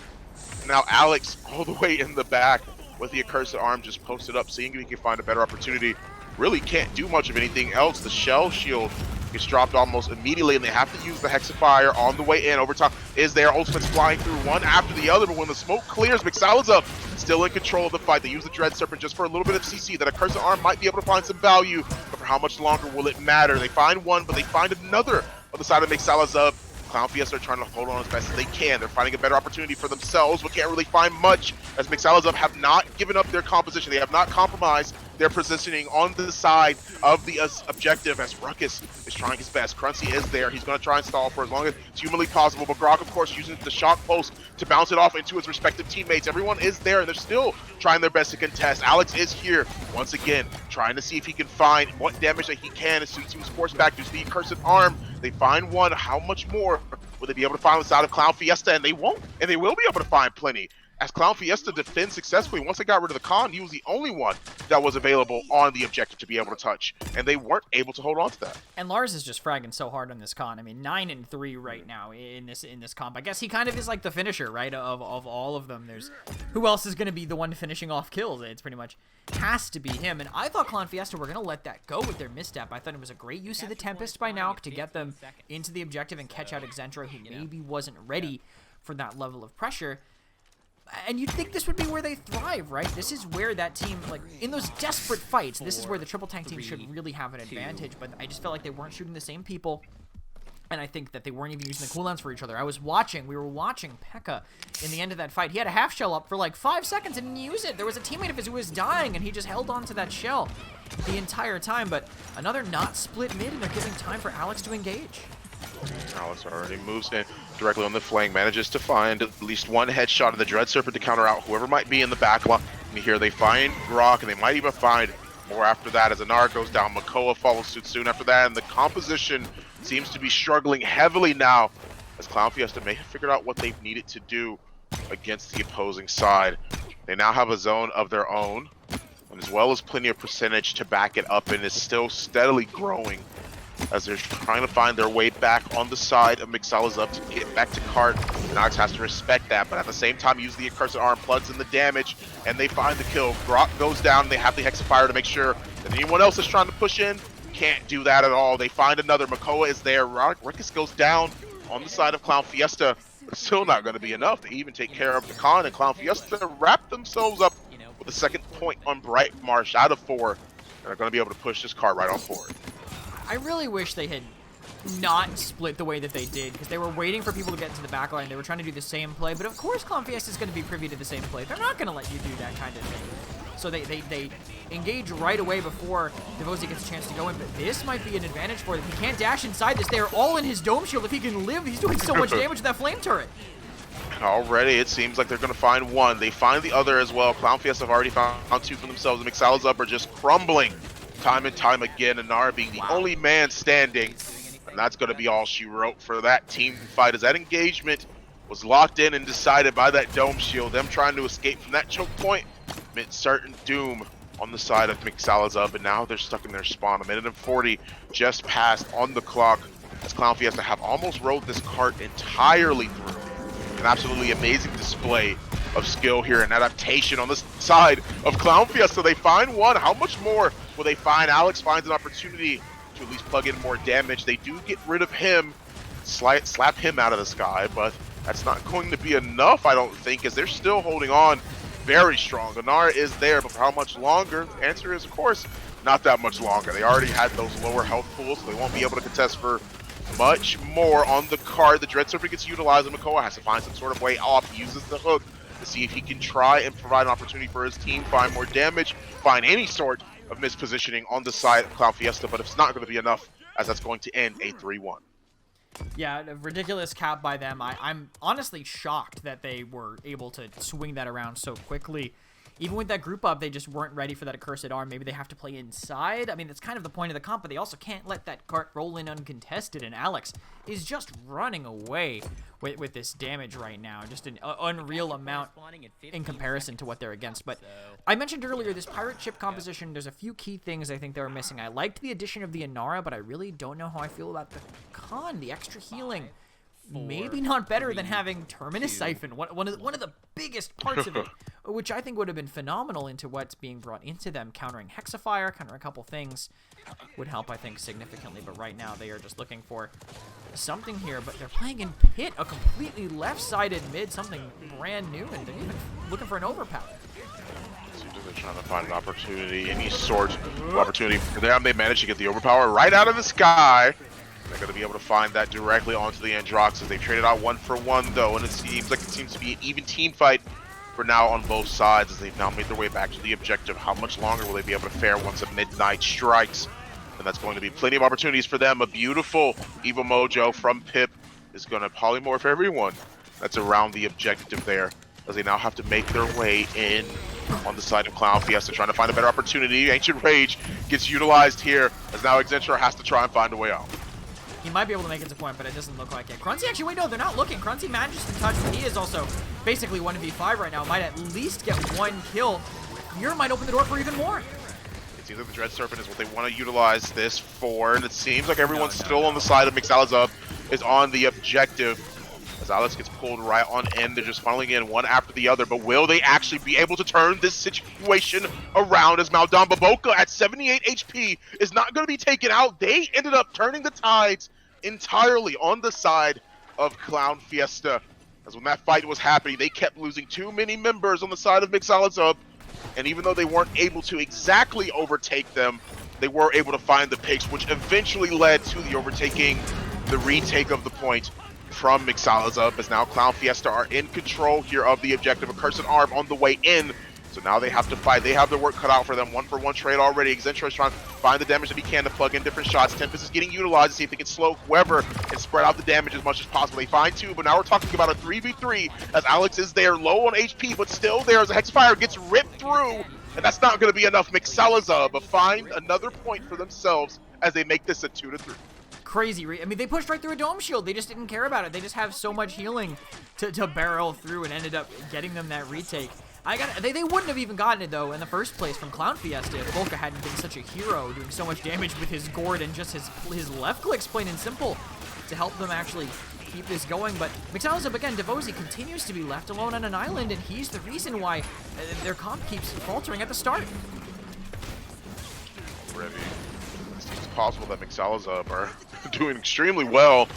Now Alex all the way in the back with the accursed arm just posted up, seeing if he can find a better opportunity. Really can't do much of anything else. The Shell Shield gets dropped almost immediately, and they have to use the Hexafire on the way in. Overtime is there. Ultimates flying through one after the other, but when the smoke clears, mixalazaeb still in control of the fight. They use the Dread Serpent just for a little bit of CC. That accursed arm might be able to find some value, but for how much longer will it matter? They find one, but they find another on the side of mixalazaeb. ClownFiesta are trying to hold on as best as they can. They're finding a better opportunity for themselves, but can't really find much, as mixalazaeb have not given up their composition. They have not compromised their positioning on the side of the objective, as Ruckus is trying his best. Crunchy is there. He's going to try and stall for as long as it's humanly possible, but Grog, of course, using the shock pulse to bounce it off into his respective teammates. Everyone is there, and they're still trying their best to contest. Alex is here once again, trying to see if he can find what damage that he can as soon as he was forced back to the accursed arm. They find one. How much more will they be able to find on the side of ClownFiesta? And they won't, and they will be able to find plenty. As ClownFiesta defends successfully, once they got rid of the Khan, he was the only one that was available on the objective to be able to touch, and they weren't able to hold on to that. And Lars is just fragging so hard on this Khan. I mean, 9-3 right now in this comp. I guess he kind of is like the finisher, right, of all of them. There's who else is going to be the one finishing off kills? It's pretty much has to be him. And I thought ClownFiesta were going to let that go with their misstep. I thought it was a great use of the Tempest by now to get them into the objective and catch out Exentra, who maybe wasn't ready for that level of pressure. And you'd think this would be where they thrive, right? This is where that team, like, in those desperate fights, this is where the triple tank team should really have an advantage, but I just felt like they weren't shooting the same people And I think that they weren't even using the cooldowns for each other. We were watching P.E.K.K.A in the end of that fight. He had a half shell up for like 5 seconds and didn't use it. There was a teammate of his who was dying, and he just held on to that shell the entire time. But another not split mid, and they're giving time for Alex to engage. Alex already moves in directly on the flank, manages to find at least one headshot of the Dread Serpent to counter out whoever might be in the back line. And here they find Rock, and they might even find more after that as Anar goes down. Makoa follows suit soon after that, and the composition seems to be struggling heavily now as ClownFiesta may have figured out what they've needed to do against the opposing side. They now have a zone of their own, and as well as plenty of percentage to back it up, and is still steadily growing as they're trying to find their way back on the side of mixalazaeb to get back to cart. And Alex has to respect that, but at the same time use the accursed arm, plugs in the damage, and they find the kill. Grok goes down, they have the Hexifier to make sure that anyone else is trying to push in can't do that at all. They find another. Makoa is there. Rikus goes down on the side of ClownFiesta, but it's still not going to be enough to even take care of the Khan, and ClownFiesta wrap themselves up with a second point on Bright Marsh out of 4, and are going to be able to push this cart right on forward. I really wish they had not split the way that they did, because they were waiting for people to get into the back line. They were trying to do the same play, but of course ClownFiesta is going to be privy to the same play. They're not going to let you do that kind of thing. So they engage right away before Devosi gets a chance to go in, but this might be an advantage for them. He can't dash inside this. They're all in his dome shield. If he can live, he's doing so much damage with that flame turret. Already, it seems like they're going to find one. They find the other as well. ClownFiesta have already found 2 for themselves. The mixalazaeb are just crumbling time and time again. Anar being the only man standing. And that's going to be all she wrote for that team fight, as that engagement was locked in and decided by that dome shield. Them trying to escape from that choke point meant certain doom on the side of mixalazaeb, and now they're stuck in their spawn. 1:40 just passed on the clock as ClownFiesta have almost rode this cart entirely through. An absolutely amazing display of skill here and adaptation on the side of ClownFiesta. They find one. How much more will they find? Alex finds an opportunity to at least plug in more damage. They do get rid of him, slap him out of the sky, but that's not going to be enough, I don't think, as they're still holding on very strong. Anar is there, but for how much longer? The answer is, of course, not that much longer. They already had those lower health pools, so they won't be able to contest for much more on the card. The Dread Serpent gets utilized, and Makoa has to find some sort of way off. He uses the hook to see if he can try and provide an opportunity for his team, find more damage, find any sort of mispositioning on the side of ClownFiesta, but it's not going to be enough, as that's going to end a 3-1. Yeah, a ridiculous cap by them. I'm honestly shocked that they were able to swing that around so quickly. Even with that group up, they just weren't ready for that accursed arm. Maybe they have to play inside. I mean, that's kind of the point of the comp, but they also can't let that cart roll in uncontested, and Alex is just running away with this damage right now. Just an unreal amount in comparison to what they're against. But I mentioned earlier, this pirate ship composition, there's a few key things I think they were missing. I liked the addition of the Inara, but I really don't know how I feel about the Khan, the extra healing. Maybe not better than having Terminus Siphon, one of the biggest parts of it, which I think would have been phenomenal into what's being brought into them. Countering Hexafire, countering a couple things would help, I think, significantly. But right now they are just looking for something here. But they're playing in Pit, a completely left-sided mid, something brand new, and they're even looking for an overpower. Seems like they're trying to find an opportunity, any sort of opportunity for them. They managed to get the overpower right out of the sky. They're going to be able to find that directly onto the Androxes. They've traded out 1 for 1, though, and it seems to be an even team fight for now on both sides, as they've now made their way back to the objective. How much longer will they be able to fare once a midnight strikes? And that's going to be plenty of opportunities for them. A beautiful Evil Mojo from Pip is going to polymorph everyone that's around the objective there, as they now have to make their way in on the side of ClownFiesta, trying to find a better opportunity. Ancient Rage gets utilized here, as now Accenture has to try and find a way out. He might be able to make it to point, but it doesn't look like it. Cruncy, actually, wait, no, they're not looking. Cruncy manages to touch, but he is also basically 1v5 right now. Might at least get 1 kill. Here might open the door for even more. It seems like the Dread Serpent is what they want to utilize this for, and it seems like everyone's still on the side of mixalazaeb is on the objective. As Alex gets pulled right on in, they're just funneling in one after the other, but will they actually be able to turn this situation around, as Maldamba Boca at 78 HP is not going to be taken out? They ended up turning the tides entirely on the side of ClownFiesta, as when that fight was happening, they kept losing too many members on the side of mixalazaeb, and even though they weren't able to exactly overtake them, they were able to find the picks, which eventually led to the overtaking the retake of the point from mixalazaeb, as now ClownFiesta are in control here of the objective. A Cursed Arm on the way in, so now they have to fight. They have their work cut out for them. 1-for-1 trade already. Xentra is trying to find the damage that he can to plug in different shots. Tempest is getting utilized to see if they can slow whoever and spread out the damage as much as possible. They find 2, but now we're talking about a 3v3 as Alex is there, low on HP, but still there as a Hexfire gets ripped through, and that's not going to be enough. mixalazaeb find another point for themselves as they make this a 2-3. Crazy. I mean, they pushed right through a dome shield. They just didn't care about it. They just have so much healing to barrel through and ended up getting them that retake. They wouldn't have even gotten it, though, in the first place from ClownFiesta if Volca hadn't been such a hero, doing so much damage with his gourd and just his left clicks, plain and simple, to help them actually keep this going. But mixalazaeb, again, Devozy continues to be left alone on an island, and he's the reason why their comp keeps faltering at the start. Already. It's possible that mixalazaeb are doing extremely well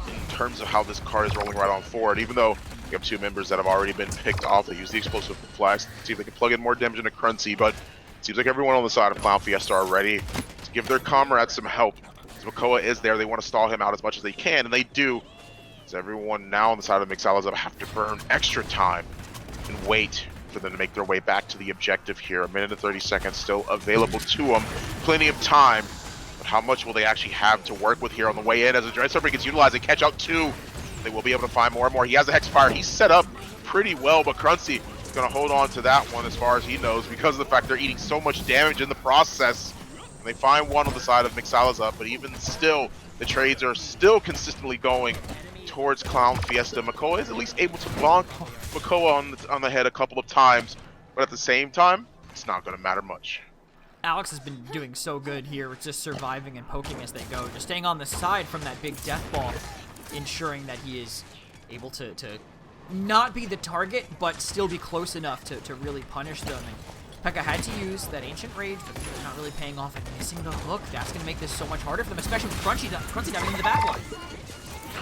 in terms of how this card is rolling right on forward, even though we have 2 members that have already been picked off. They use the explosive flash to see if they can plug in more damage into Crunchy, but it seems like everyone on the side of ClownFiesta are ready to give their comrades some help. As Makoa is there, they want to stall him out as much as they can, and they do. So everyone now on the side of mixalazaeb have to burn extra time and wait for them to make their way back to the objective here. 1 minute and 30 seconds still available to them. Plenty of time. How much will they actually have to work with here on the way in? As the Dread Serpent gets utilized, they catch out 2. They will be able to find more and more. He has a Hexfire. He's set up pretty well, but Crunchy is going to hold on to that one as far as he knows because of the fact they're eating so much damage in the process. And they find one on the side of mixalazaeb, but even still, the trades are still consistently going towards ClownFiesta. Makoa is at least able to bonk Makoa on the head a couple of times, but at the same time, it's not going to matter much. Alex has been doing so good here with just surviving and poking as they go, just staying on the side from that big death ball, ensuring that he is able to not be the target, but still be close enough to really punish them. And Pekka had to use that Ancient Rage, but not really paying off and missing the hook. That's going to make this so much harder for them, especially with Crunchy diving into the back line.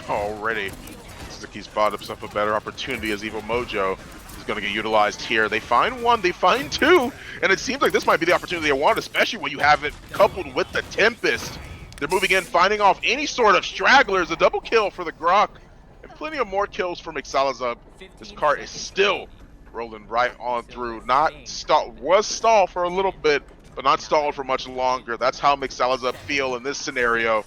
Already, Suzuki's bought himself a better opportunity as Evil Mojo is going to get utilized here. They find 1, they find 2, and it seems like this might be the opportunity they want, especially when you have it coupled with the Tempest. They're moving in, finding off any sort of stragglers. A double kill for the Grok, and plenty of more kills for mixalazaeb. This card is still rolling right on through. Was stalled for a little bit, but not stalled for much longer. That's how mixalazaeb feel in this scenario,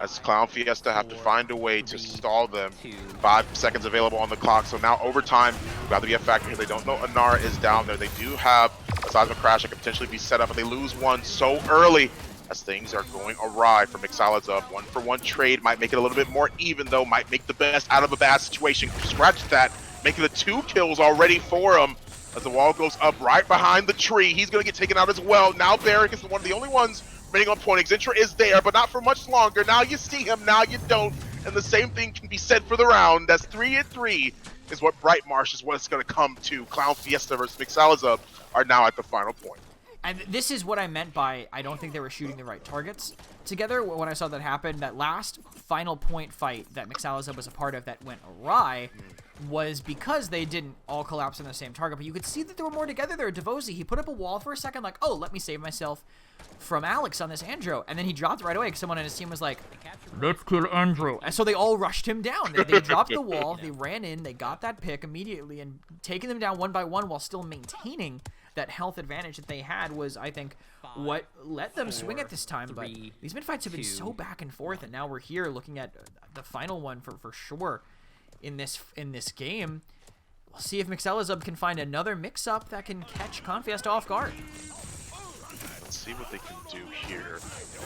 as ClownFiesta have to find a way to stall them. 5 seconds available on the clock, so now overtime got to be a factor here. They don't know Anara is down there. They do have a seismic crash that could potentially be set up, but they lose 1 so early as things are going awry for mixalazaeb. 1-for-1 trade might make it a little bit more even, though might make the best out of a bad situation. Scratch that, making the 2 kills already for him as the wall goes up right behind the tree. He's going to get taken out as well. Now Barrick is one of the only ones remaining on point. Xentra is there, but not for much longer. Now you see him, now you don't, and the same thing can be said for the round. That's 3-3 is what Bright Marsh is what it's going to come to. ClownFiesta versus mixalazaeb are now at the final point. And this is what I meant by I don't think they were shooting the right targets together. When I saw that happen, that last final point fight that mixalazaeb was a part of that went awry was because they didn't all collapse on the same target. But you could see that they were more together there. Devozy, he put up a wall for a second like, oh, let me save myself from Alex on this Andro. And then he dropped right away because someone on his team was like, let's kill Andro. And so they all rushed him down. They dropped the wall, they ran in, they got that pick immediately, and taking them down 1 by 1 while still maintaining that health advantage that they had was, I think, what let them swing at this time. But these mid-fights have been so back and forth, and now we're here looking at the final one for sure in this game. We'll see if mixalazaeb can find another mix-up that can catch ClownFiesta off guard. Let's see what they can do here,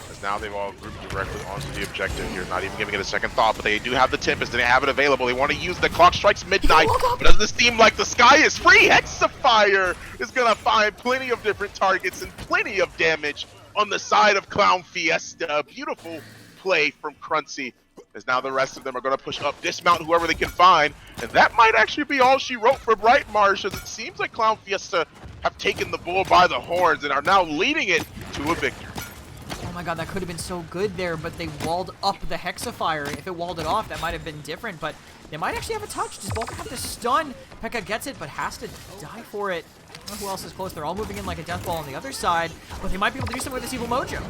as now they've all grouped directly onto the objective here, not even giving it a second thought, but they do have the Tempest, and they have it available. They want to use the clock strikes midnight, but doesn't this seem like the sky is free? Hexafire is going to find plenty of different targets and plenty of damage on the side of ClownFiesta. Beautiful play from Crunchy, as now the rest of them are going to push up, dismount whoever they can find, and that might actually be all she wrote for Bright Marsh, as it seems like ClownFiesta have taken the bull by the horns and are now leading it to a victory. Oh my god, that could have been so good there, but they walled up the Hexafire. If it walled it off, that might have been different, but they might actually have a touch. Does Volca have to stun? Pekka gets it, but has to die for it. I don't know who else is close. They're all moving in like a death ball on the other side, but they might be able to do something with this Evil Mojo.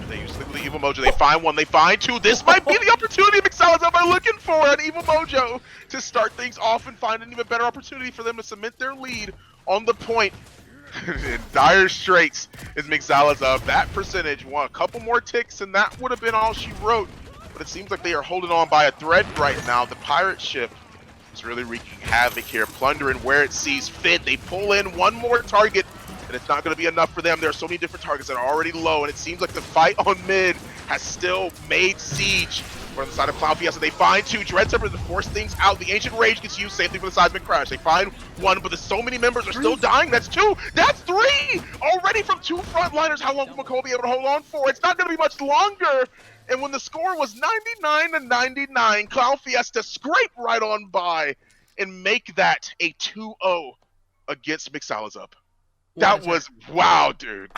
They use the Evil Mojo. They find one. They find two. This might be the opportunity mixalazaeb are looking for, an Evil Mojo to start things off and find an even better opportunity for them to cement their lead on the point. In dire straits is mixalazaeb. That percentage, a couple more ticks, and that would have been all she wrote. But it seems like they are holding on by a thread right now. The pirate ship is really wreaking havoc here, plundering where it sees fit. They pull in one more target, and it's not going to be enough for them. There are so many different targets that are already low, and it seems like the fight on mid has still made siege. But on the side of ClownFiesta, they find two. Dreadtemper to force things out. The Ancient Rage gets used. Same thing for the Seismic Crash. They find one, but there's so many members are still dying. That's two. That's three already from two frontliners. How long will McCall be able to hold on for? It's not going to be much longer. And when the score was 99-99, ClownFiesta scrape right on by and make that a 2-0 against mixalazaeb. That was wow, dude.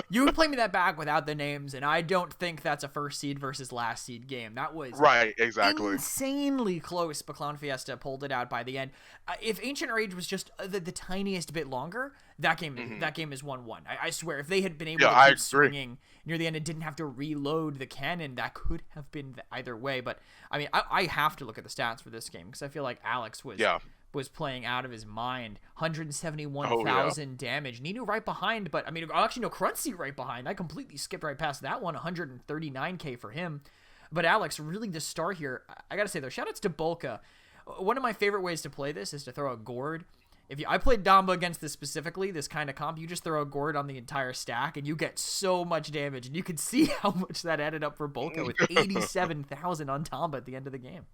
You would play me that back without the names, and I don't think that's a first seed versus last seed game. That was right, exactly insanely close, but ClownFiesta pulled it out by the end. If Ancient Rage was just the tiniest bit longer, that game is 1-1. I swear, if they had been able to keep swinging near the end and didn't have to reload the cannon, that could have been either way. But I mean, I have to look at the stats for this game because I feel like Alex was playing out of his mind. 171,000 damage. Ninu right behind, but I mean, actually no, Cruncy right behind. I completely skipped right past that one. 139k for him. But Alex, really the star here. I gotta say though, shoutouts to Bolka. One of my favorite ways to play this is to throw a gourd. I played Damba against this specifically, this kind of comp, you just throw a gourd on the entire stack and you get so much damage. And you can see how much that added up for Bolka with 87,000 on Damba at the end of the game.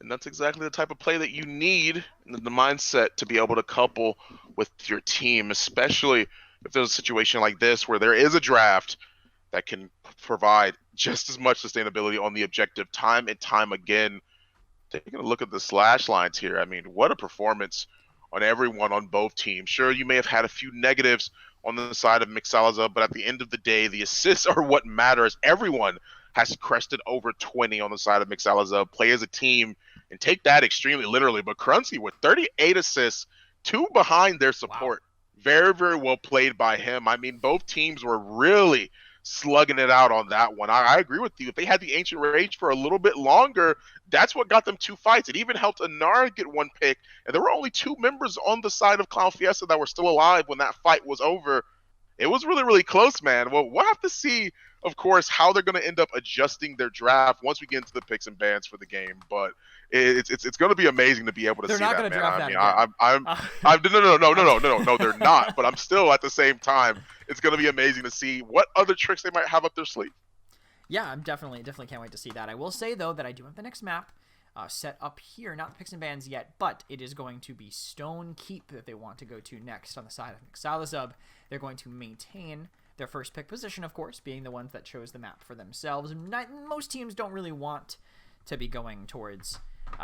And that's exactly the type of play that you need in the mindset to be able to couple with your team, especially if there's a situation like this where there is a draft that can provide just as much sustainability on the objective time and time again. Taking a look at the slash lines here, I mean, what a performance on everyone on both teams. Sure, you may have had a few negatives on the side of mixalazaeb, but at the end of the day, the assists are what matters. Everyone has crested over 20 on the side of mixalazaeb. Play as a team and take that extremely literally. But Cruncy with 38 assists, 2 behind their support. Wow. Very, very well played by him. I mean, both teams were really slugging it out on that one. I agree with you. If they had the Ancient Rage for a little bit longer, that's what got them 2 fights. It even helped Anar get 1 pick. And there were only 2 members on the side of ClownFiesta that were still alive when that fight was over. It was really, really close, man. Well, we'll have to see, of course, how they're going to end up adjusting their draft once we get into the picks and bans for the game. But it's going to be amazing to be able to see that, man. No, they're not. But I'm still at the same time. It's going to be amazing to see what other tricks they might have up their sleeve. Yeah, I'm definitely can't wait to see that. I will say though that I do have the next map set up here, not the picks and bans yet, but it is going to be Stone Keep that they want to go to next on the side of mixalazaeb. They're going to maintain their first pick position, of course, being the ones that chose the map for themselves. Most teams don't really want to be going towards.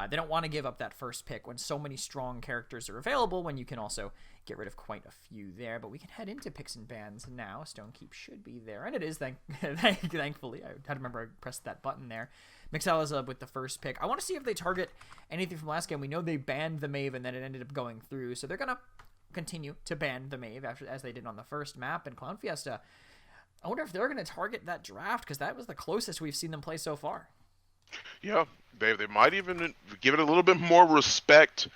They don't want to give up that first pick when so many strong characters are available, when you can also get rid of quite a few there. But we can head into picks and bans now. Stone Keep should be there, and it is, thankfully. I had to remember I pressed that button there. mixalazaeb with the first pick. I want to see if they target anything from last game. We know they banned the Maeve, and then it ended up going through, so they're going to continue to ban the Maeve as they did on the first map. And ClownFiesta, I wonder if they're going to target that draft, because that was the closest we've seen them play so far. Yeah, they might even give it a little bit more respect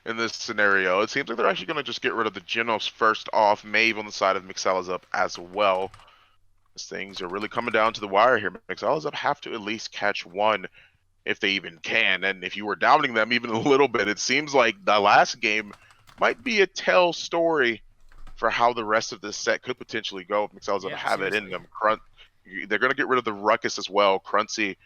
in this scenario. It seems like they're actually going to just get rid of the Genos first off, Maeve on the side of mixalazaeb as well. As things are really coming down to the wire here. mixalazaeb have to at least catch one if they even can. And if you were doubting them even a little bit, it seems like the last game might be a tell story for how the rest of this set could potentially go if mixalazaeb have it in them. They're going to get rid of the Ruckus as well. Cruncy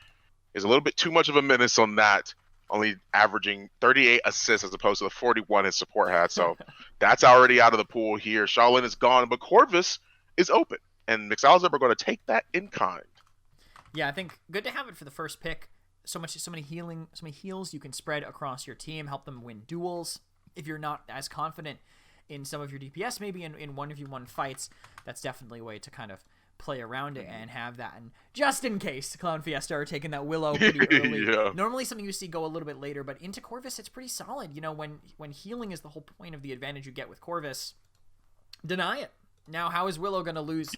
is a little bit too much of a menace on that, only averaging 38 assists as opposed to the 41 his support had. So that's already out of the pool here. Shaolin is gone, but Corvus is open, and mixalazaeb are going to take that in kind. Yeah, I think good to have it for the first pick. So many heals you can spread across your team, help them win duels. If you're not as confident in some of your DPS, maybe in 1v1 fights, that's definitely a way to kind of play around it and have that. And just in case ClownFiesta are taking that Willow pretty early. Yeah. Normally something you see go a little bit later, but into Corvus it's pretty solid. You know, when healing is the whole point of the advantage you get with Corvus, deny it. Now, how is Willow going to lose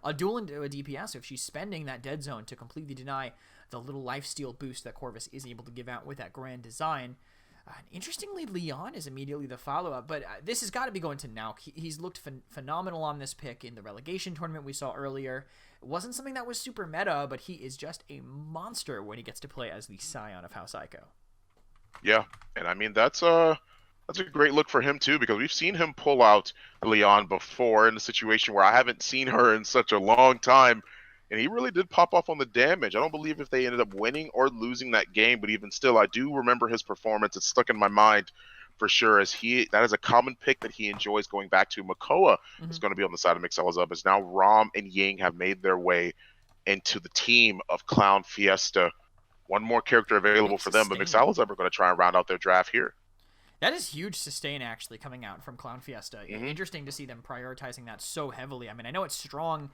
a duel into a DPS if she's spending that dead zone to completely deny the little lifesteal boost that Corvus is able to give out with that grand design? Interestingly, Leon is immediately the follow-up, but this has got to be going to Nauk. He's looked phenomenal on this pick in the relegation tournament we saw earlier. It wasn't something that was super meta, but he is just a monster when he gets to play as the Scion of House Ico. Yeah, and I mean, that's a great look for him, too, because we've seen him pull out Leon before in a situation where I haven't seen her in such a long time, and he really did pop off on the damage. I don't believe if they ended up winning or losing that game, but even still, I do remember his performance. It's stuck in my mind for sure, as that is a common pick that he enjoys going back to. Makoa is going to be on the side of mixalazaeb, as now Rom and Ying have made their way into the team of ClownFiesta. One more character available for them, but mixalazaeb are going to try and round out their draft here. That is huge sustain, actually, coming out from ClownFiesta. Interesting to see them prioritizing that so heavily. I mean, I know it's strong,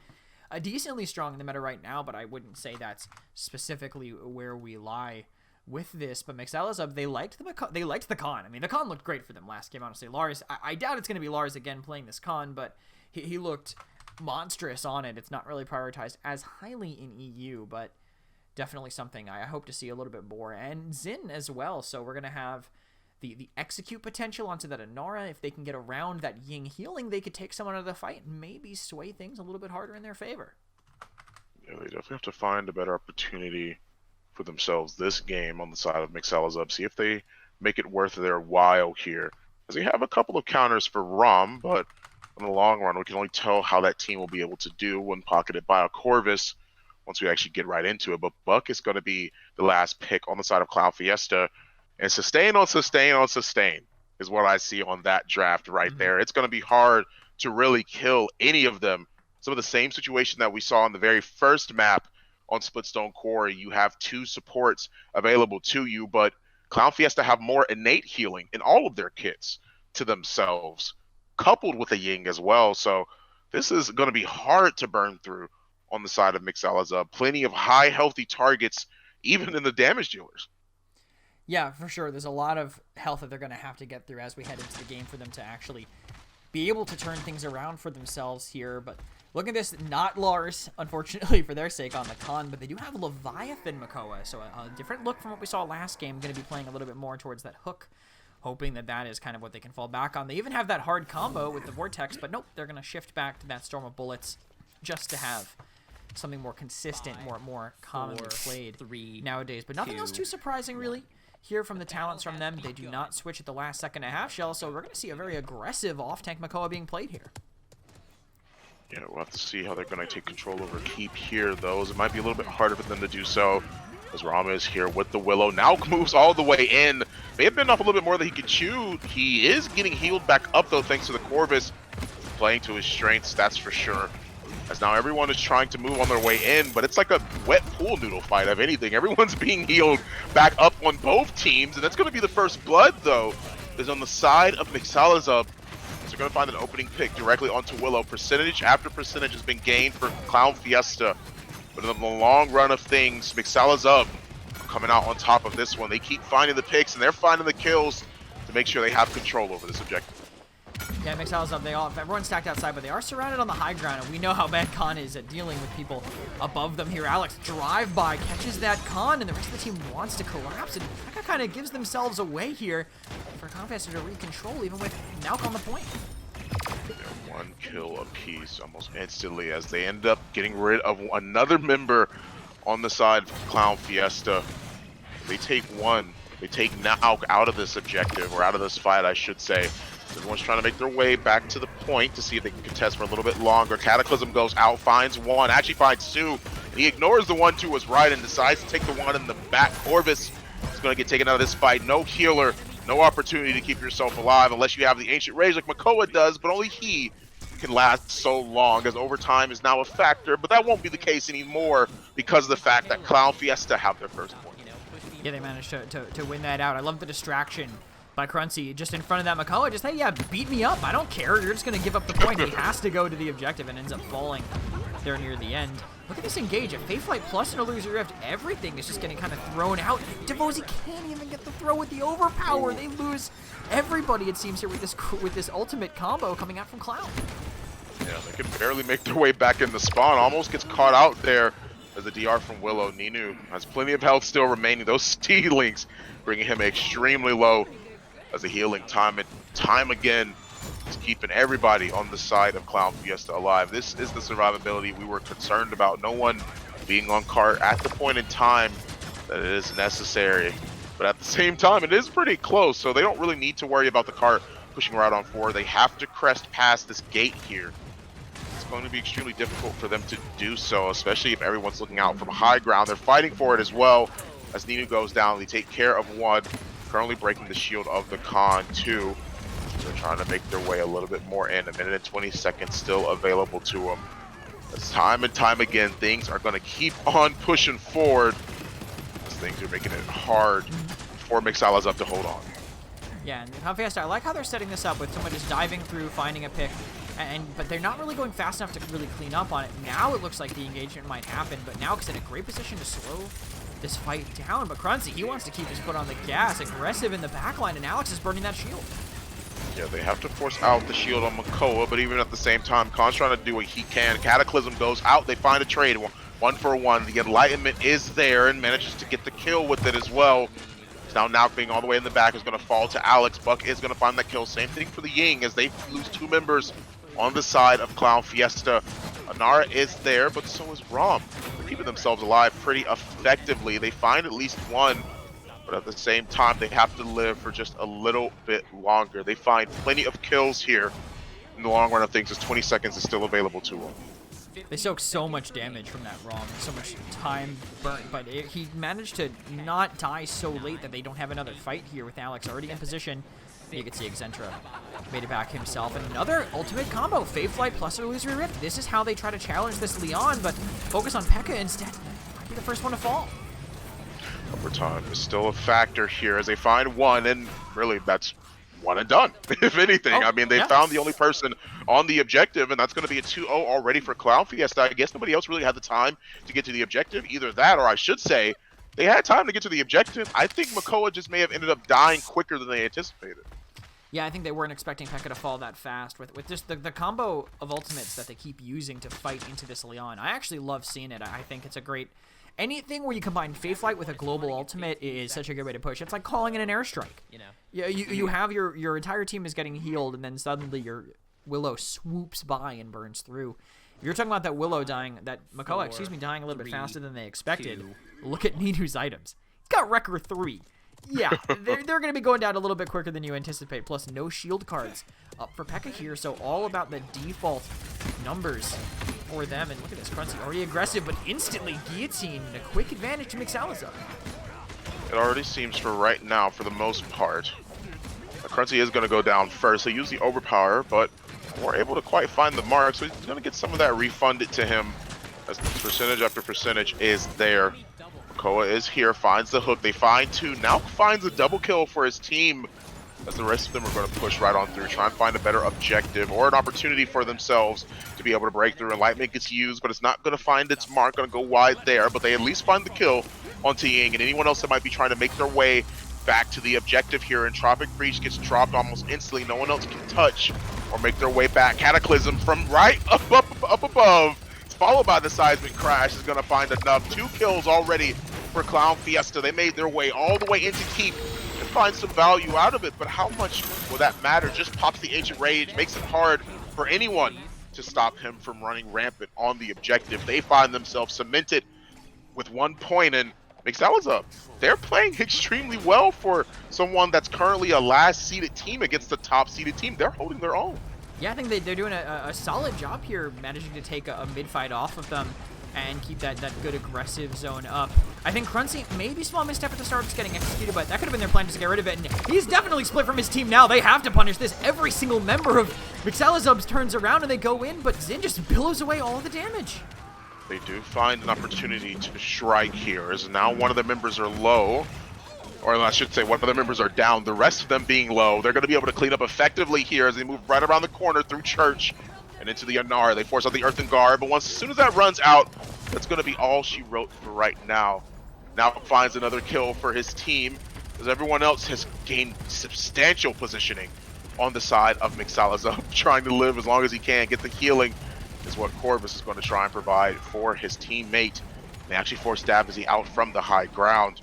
decently strong in the meta right now, but I wouldn't say that's specifically where we lie with this. But mixalazaeb, they liked the Khan. I mean, the Khan looked great for them last game, honestly. Lars, I doubt it's going to be Lars again playing this Khan, but he looked monstrous on it. It's not really prioritized as highly in EU, but definitely something I hope to see a little bit more. And Xin as well, so we're going to have the execute potential onto that Inara. If they can get around that Ying healing, they could take someone out of the fight and maybe sway things a little bit harder in their favor. Yeah, they definitely have to find a better opportunity for themselves this game on the side of mixalazaeb. See if they make it worth their while here, as they have a couple of counters for Rom, but in the long run, we can only tell how that team will be able to do when pocketed by a Corvus once we actually get right into it. But Buck is going to be the last pick on the side of ClownFiesta. And sustain on sustain on sustain is what I see on that draft right there. It's going to be hard to really kill any of them. Some of the same situation that we saw in the very first map on Splitstone Quarry. You have two supports available to you, but ClownFiesta have more innate healing in all of their kits to themselves, coupled with a Ying as well. So this is going to be hard to burn through on the side of mixalazaeb. Plenty of high healthy targets, even in the damage dealers. Yeah, for sure. There's a lot of health that they're going to have to get through as we head into the game for them to actually be able to turn things around for themselves here. But look at this, not Lars, unfortunately, for their sake on the Khan, but they do have Leviathan Makoa, so a different look from what we saw last game. Going to be playing a little bit more towards that hook, hoping that that is kind of what they can fall back on. They even have that hard combo with the Vortex, but nope, they're going to shift back to that Storm of Bullets just to have something more consistent, more commonly played nowadays. But nothing else too surprising, really. Here from the talents from them, they do not switch at the last second and a half shell, so we're going to see a very aggressive off-tank Makoa being played here. Yeah, we'll have to see how they're going to take control over Keep here, though. It might be a little bit harder for them to do so, as Rama is here with the Willow. Now moves all the way in. May have been off a little bit more than he could chew. He is getting healed back up, though, thanks to the Corvus playing to his strengths, that's for sure. As now everyone is trying to move on their way in, but it's like a wet pool noodle fight of anything. Everyone's being healed back up on both teams, and that's going to be the first blood, though, is on the side of mixalazaeb. So they're going to find an opening pick directly onto Willow. Percentage after percentage has been gained for ClownFiesta, but in the long run of things, mixalazaeb coming out on top of this one. They keep finding the picks, and they're finding the kills to make sure they have control over this objective. Yeah, mixalazaeb, everyone's stacked outside, but they are surrounded on the high ground, and we know how bad Khan is at dealing with people above them here. Alex, drive-by, catches that Khan, and the rest of the team wants to collapse, and that kind of gives themselves away here for ClownFiesta to re-control, even with Nauk on the point. Yeah, one kill apiece almost instantly, as they end up getting rid of another member on the side of ClownFiesta. They take one. They take Nauk out of this objective, or out of this fight, I should say. Everyone's trying to make their way back to the point to see if they can contest for a little bit longer. Cataclysm goes out, finds one, actually finds two. And he ignores the one who was right and decides to take the one in the back. Corvus is going to get taken out of this fight. No healer, no opportunity to keep yourself alive unless you have the Ancient Rage like Makoa does, but only he can last so long, as overtime is now a factor. But that won't be the case anymore because of the fact that ClownFiesta have their first point. Yeah, they managed to win that out. I love the distraction by Crunchy just in front of that Makoa. Just, hey, yeah, beat me up. I don't care. You're just going to give up the point. He has to go to the objective and ends up falling there near the end. Look at this engage. A Fate Flight plus an Illusory Rift. Everything is just getting kind of thrown out. Devozy can't even get the throw with the overpower. They lose everybody, it seems, here with this ultimate combo coming out from Clown. Yeah, they can barely make their way back in the spawn. Almost gets caught out there as the DR from Willow. Ninu has plenty of health still remaining. Those Steelings bringing him extremely low as the healing time and time again is keeping everybody on the side of ClownFiesta alive. This is the survivability we were concerned about. No one being on cart at the point in time that it is necessary. But at the same time, it is pretty close, so they don't really need to worry about the cart pushing right on forward. They have to crest past this gate here. It's going to be extremely difficult for them to do so, especially if everyone's looking out from high ground. They're fighting for it as well. As Ninu goes down, they take care of one, currently breaking the shield of the Khan too. They're trying to make their way a little bit more in. 1 minute and 20 seconds still available to them. As time and time again, things are going to keep on pushing forward. As things are making it hard for mixalazaeb to hold on. Yeah, and ClownFiesta, I like how they're setting this up with someone just diving through, finding a pick, but they're not really going fast enough to really clean up on it. Now it looks like the engagement might happen, but now it's in a great position to slow this fight down. But Cruncy, he wants to keep his foot on the gas, aggressive in the backline, and Alex is burning that shield. Yeah, they have to force out the shield on Makoa, but even at the same time, Khan's trying to do what he can. Cataclysm goes out, they find a trade, 1 for 1. The Enlightenment is there and manages to get the kill with it as well. Now being all the way in the back is going to fall to Alex. Buck is going to find that kill. Same thing for the Ying as they lose 2 members on the side of ClownFiesta. Anara is there, but so is Rom. They're keeping themselves alive pretty effectively. They find at least one, but at the same time, they have to live for just a little bit longer. They find plenty of kills here in the long run of things as 20 seconds is still available to them. They soak so much damage from that Rom, so much time burnt, but he managed to not die so late that they don't have another fight here with Alex already in position. You can see Exentra made it back himself. And another ultimate combo, Fade Flight plus Illusory Rift. This is how they try to challenge this Leon, but focus on P.E.K.K.A instead. Might be the first one to fall. Overtime is still a factor here as they find one, and really that's one and done, if anything. I mean, they found the only person on the objective, and that's going to be a 2-0 already for ClownFiesta. I guess nobody else really had the time to get to the objective. Either that, or I should say, they had time to get to the objective. I think Makoa just may have ended up dying quicker than they anticipated. Yeah, I think they weren't expecting P.E.K.K.A to fall that fast with just the combo of ultimates that they keep using to fight into this Leon. I actually love seeing it. I think it's a great... Anything where you combine Fade Flight with a global ultimate is such a good way to push. It's like calling in an airstrike. You have your entire team is getting healed, and then suddenly your Willow swoops by and burns through. If you're talking about that Willow dying, that Makoa, dying a little bit faster than they expected. Look at Ninu's items. He's got Wrecker 3. Yeah, they're going to be going down a little bit quicker than you anticipate. Plus, no shield cards up for P.E.K.K.A here, so all about the default numbers for them. And look at this, Cruncy already aggressive, but instantly guillotine. A quick advantage to mixalazaeb. It already seems for right now, for the most part, Cruncy is going to go down first. They use the overpower, but we're able to quite find the mark, so he's going to get some of that refunded to him as percentage after percentage is there. Makoa is here, finds the hook. They find 2, now finds a double kill for his team as the rest of them are going to push right on through, try and find a better objective or an opportunity for themselves to be able to break through. Enlightenment gets used, but it's not going to find its mark, going to go wide there, but they at least find the kill onto Ying, and anyone else that might be trying to make their way back to the objective here. And Tropic Breach gets dropped almost instantly. No one else can touch or make their way back. Cataclysm from right up above, followed by the seismic crash, is going to find enough. 2 kills already for ClownFiesta. They made their way all the way into Keep and find some value out of it, but how much will that matter? Just pops the Ancient Rage, makes it hard for anyone to stop him from running rampant on the objective. They find themselves cemented with 1 point, and mixalazaeb, they're playing extremely well for someone that's currently a last-seeded team against the top-seeded team. They're holding their own. Yeah, I think they're doing a solid job here, managing to take a mid-fight off of them and keep that good aggressive zone up. I think Cruncy, maybe small misstep at the start, just getting executed, but that could have been their plan, just to get rid of it. And he's definitely split from his team now. They have to punish this. Every single member of mixalazaeb turns around and they go in, but Xin just billows away all the damage. They do find an opportunity to strike here, as now one of the members are low. Or I should say, one of the members are down, the rest of them being low. They're going to be able to clean up effectively here as they move right around the corner through Church and into the Anar. They force out the Earthen Guard, but as soon as that runs out, that's going to be all she wrote for right now. Now finds another kill for his team, as everyone else has gained substantial positioning on the side of mixalazaeb, trying to live as long as he can. Get the healing is what Corvus is going to try and provide for his teammate. They actually force Davizy out from the high ground.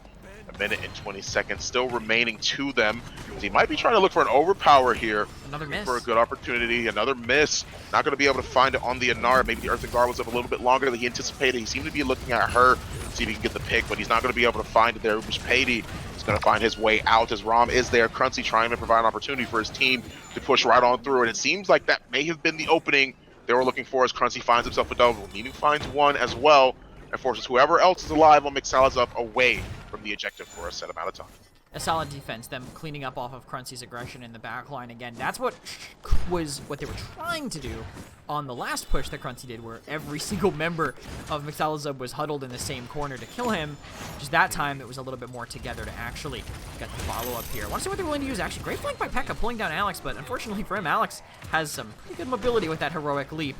A minute and 20 seconds still remaining to them. He might be trying to look for an overpower here. Another miss. For a good opportunity. Another miss. Not going to be able to find it on the Inara. Maybe the Earthen Guard was up a little bit longer than he anticipated. He seemed to be looking at her, see if he can get the pick, but he's not going to be able to find it there. Pady is going to find his way out as Rom is there. Crunchy trying to provide an opportunity for his team to push right on through. And it seems like that may have been the opening they were looking for as Crunchy finds himself a double. Meaning finds one as well and forces whoever else is alive on mixalazaeb away from the objective for a set amount of time. A solid defense, them cleaning up off of Crunchy's aggression in the back line again. That's what they were trying to do on the last push that Crunchy did, where every single member of mixalazaeb was huddled in the same corner to kill him. Just that time, it was a little bit more together to actually get the follow-up here. I want to see what they're willing to use, actually. Great flank by P.E.K.K.A pulling down Alex, but unfortunately for him, Alex has some pretty good mobility with that heroic leap.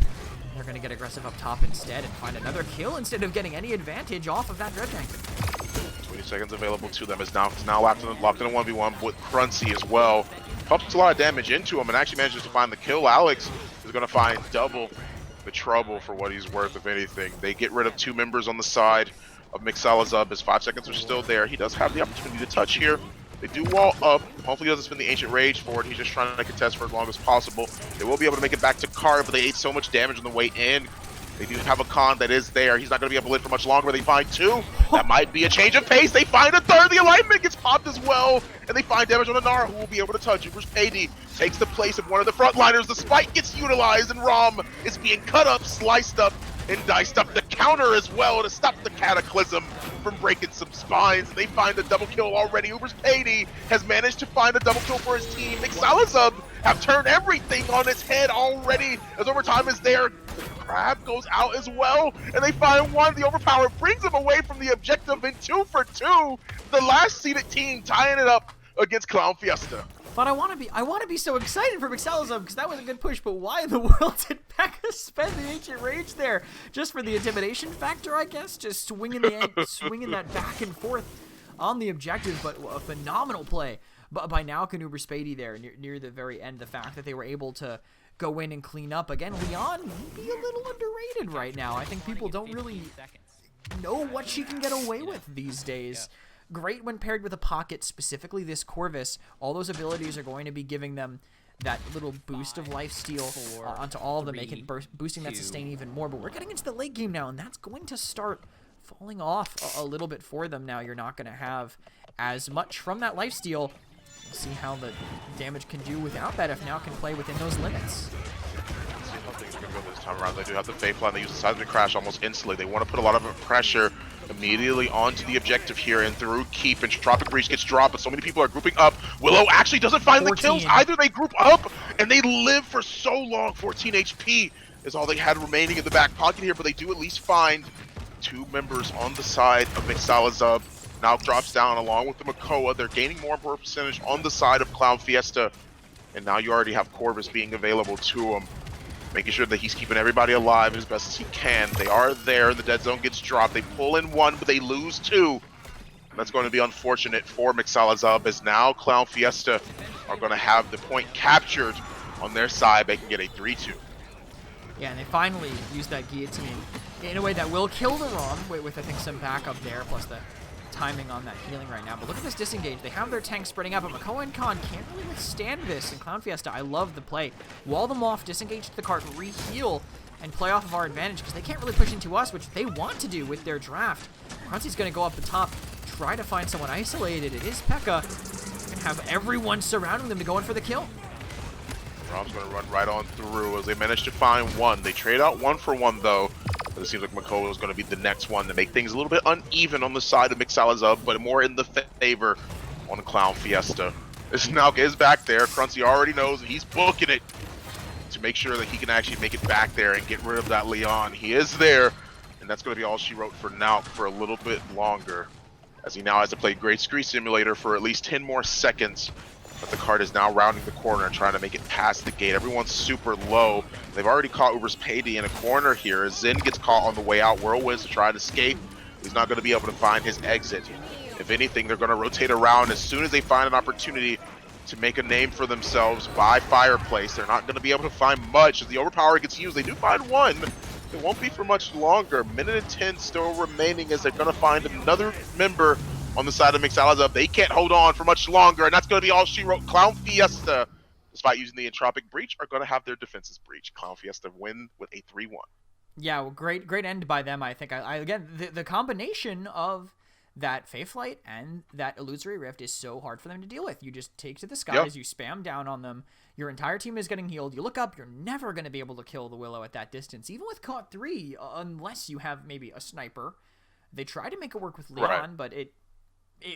They're going to get aggressive up top instead and find another kill instead of getting any advantage off of that Red Dragon. 20 seconds available to them. Is now locked in a 1v1 with Crunchy as well. Pumps a lot of damage into him and actually manages to find the kill. Alex is going to find double the trouble for what he's worth, if anything. They get rid of two members on the side of mixalazaeb. His 5 seconds are still there. He does have the opportunity to touch here. They do wall up. Hopefully he doesn't spend the Ancient Rage for it. He's just trying to contest for as long as possible. They will be able to make it back to Card, but they ate so much damage on the way in. They do have a Khan that is there. He's not going to be able to live for much longer. They find two. That might be a change of pace. They find a third. The alignment gets popped as well. And they find damage on Inara, who will be able to touch. Pady takes the place of one of the frontliners. The spike gets utilized, and Rom is being cut up, sliced up, and diced up. The counter as well to stop the Cataclysm from breaking some spines. They find a double kill already. Pady has managed to find a double kill for his team. mixalazaeb have turned everything on its head already as overtime is there. Crab goes out as well, and they find one. The overpower brings them away from the objective in 2 for 2. The last seeded team tying it up against ClownFiesta. But I want to be so excited for mixalazaeb because that was a good push. But why in the world did P.E.K.K.A spend the Ancient Rage there? Just for the intimidation factor, I guess. Just swinging that back and forth on the objective. But a phenomenal play. But by now, Pady there near the very end. The fact that they were able to go in and clean up again. Leon may be a little underrated right now. I think people don't really know what she can get away with these days. Great when paired with a pocket, specifically this Corvus. All those abilities are going to be giving them that little boost of lifesteal onto all of them, boosting that sustain even more. But we're getting into the late game now, and that's going to start falling off a little bit for them now. You're not going to have as much from that lifesteal. We'll see how the damage can do without that if now can play within those limits. Let's see how things are going to go this time around. They do have the Fate Plan. They use the Seismic Crash almost instantly. They want to put a lot of pressure immediately onto the objective here and through Keep, and Tropic Breach gets dropped, but so many people are grouping up. Willow actually doesn't find 14. The kills either. They group up and they live for so long. 14 HP is all they had remaining in the back pocket here, but they do at least find two members on the side of mixalazaeb. Now drops down along with the Makoa. They're gaining more and more percentage on the side of ClownFiesta, and now you already have Corvus being available to him, making sure that he's keeping everybody alive as best as he can. They are there. The dead zone gets dropped. They pull in one, but they lose two. And that's going to be unfortunate for mixalazaeb, as now ClownFiesta are going to have the point captured on their side. They can get a 3-2. Yeah, and they finally use that guillotine in a way that will kill the Rom with I think some backup there, plus the timing on that healing right now. But look at this disengage. They have their tanks spreading out, but Makoa and Khan can't really withstand this. And ClownFiesta, I love the play. Wall them off, disengage to the cart, re-heal, and play off of our advantage because they can't really push into us, which they want to do with their draft. Crunchy's going to go up the top, try to find someone isolated. It is P.E.K.K.A. And have everyone surrounding them to go in for the kill. Rom's going to run right on through as they manage to find one. They trade out 1 for 1 though. But it seems like Makoa is going to be the next one to make things a little bit uneven on the side of mixalazaeb, but more in the favor on ClownFiesta. This now is back there. Crunchy already knows that he's booking it to make sure that he can actually make it back there and get rid of that Leon. He is there, and that's going to be all she wrote for now for a little bit longer, as he now has to play Great Scree Simulator for at least 10 more seconds. But the cart is now rounding the corner and trying to make it past the gate. Everyone's super low. They've already caught Pady in a corner here. Zen gets caught on the way out. Whirlwinds to try to escape. He's not going to be able to find his exit. If anything, they're going to rotate around as soon as they find an opportunity to make a name for themselves by Fireplace. They're not going to be able to find much as the overpower gets used. They do find one. It won't be for much longer. Minute and 10 still remaining as they're going to find another member on the side of mixalazaeb. They can't hold on for much longer, and that's going to be all she wrote. ClownFiesta, despite using the Entropic Breach, are going to have their defenses breached. ClownFiesta win with a 3-1. Yeah, well, great end by them, I think. Again, the combination of that Faithlight and that Illusory Rift is so hard for them to deal with. You just take to the skies, you spam down on them, your entire team is getting healed, you look up, you're never going to be able to kill the Willow at that distance, even with Caught 3, unless you have maybe a sniper. They tried to make it work with Leon, but it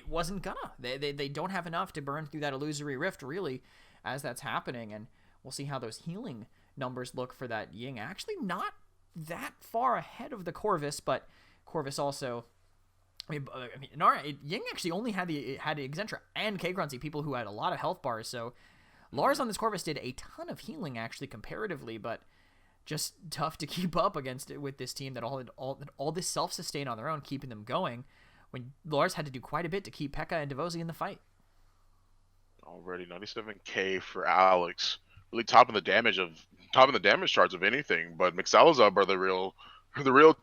wasn't gonna. They don't have enough to burn through that Illusory Rift, really, as that's happening, and we'll see how those healing numbers look for that Ying. Actually not that far ahead of the Corvus, but Corvus also... Ying actually only had Excentra and K-Grunzy, people who had a lot of health bars, so Lars on this Corvus did a ton of healing, actually, comparatively, but just tough to keep up against it with this team that all this self-sustain on their own, keeping them going, when Lars had to do quite a bit to keep Pekka and Devozy in the fight. Already 97k for Alex. Really topping the damage charts of anything, but mixalazaeb are the real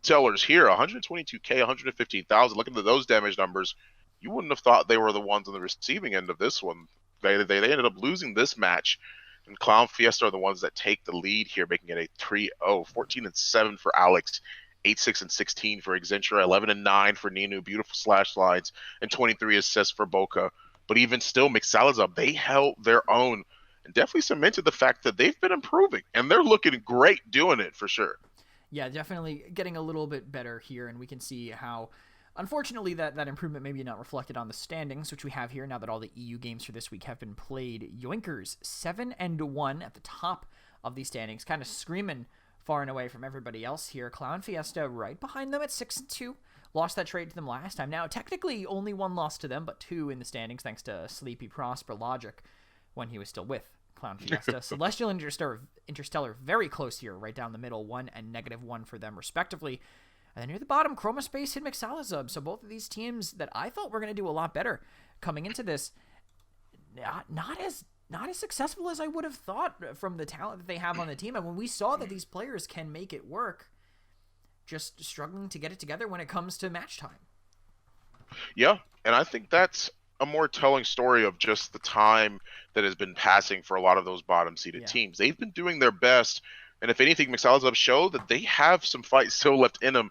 tellers here. 122k, 115,000. Looking at those damage numbers, you wouldn't have thought they were the ones on the receiving end of this one. They ended up losing this match, and ClownFiesta are the ones that take the lead here, making it a 3-0. 14-7 for Alex, 8-6-16 for Excentra, 11-9 for Ninu, beautiful slash lines, and 23 assists for Boca. But even still, mixalazaeb, they held their own and definitely cemented the fact that they've been improving, and they're looking great doing it for sure. Yeah, definitely getting a little bit better here, and we can see how, unfortunately, that improvement maybe not reflected on the standings, which we have here now that all the EU games for this week have been played. Yoinkers 7-1 at the top of these standings, kind of screaming far and away from everybody else here. ClownFiesta right behind them at 6-2. Lost that trade to them last time. Now, technically, only one loss to them, but 2 in the standings, thanks to Sleepy Prosper Logic when he was still with ClownFiesta. Celestial Interstellar very close here, right down the middle, 1 and -1 for them respectively. And then near the bottom, Chromaspace and mixalazaeb. So both of these teams that I thought were going to do a lot better coming into this, not as successful as I would have thought from the talent that they have on the team. And when we saw that these players can make it work, just struggling to get it together when it comes to match time. Yeah, and I think that's a more telling story of just the time that has been passing for a lot of those bottom-seeded teams. They've been doing their best, and if anything, mixalazaeb show that they have some fight still left in them.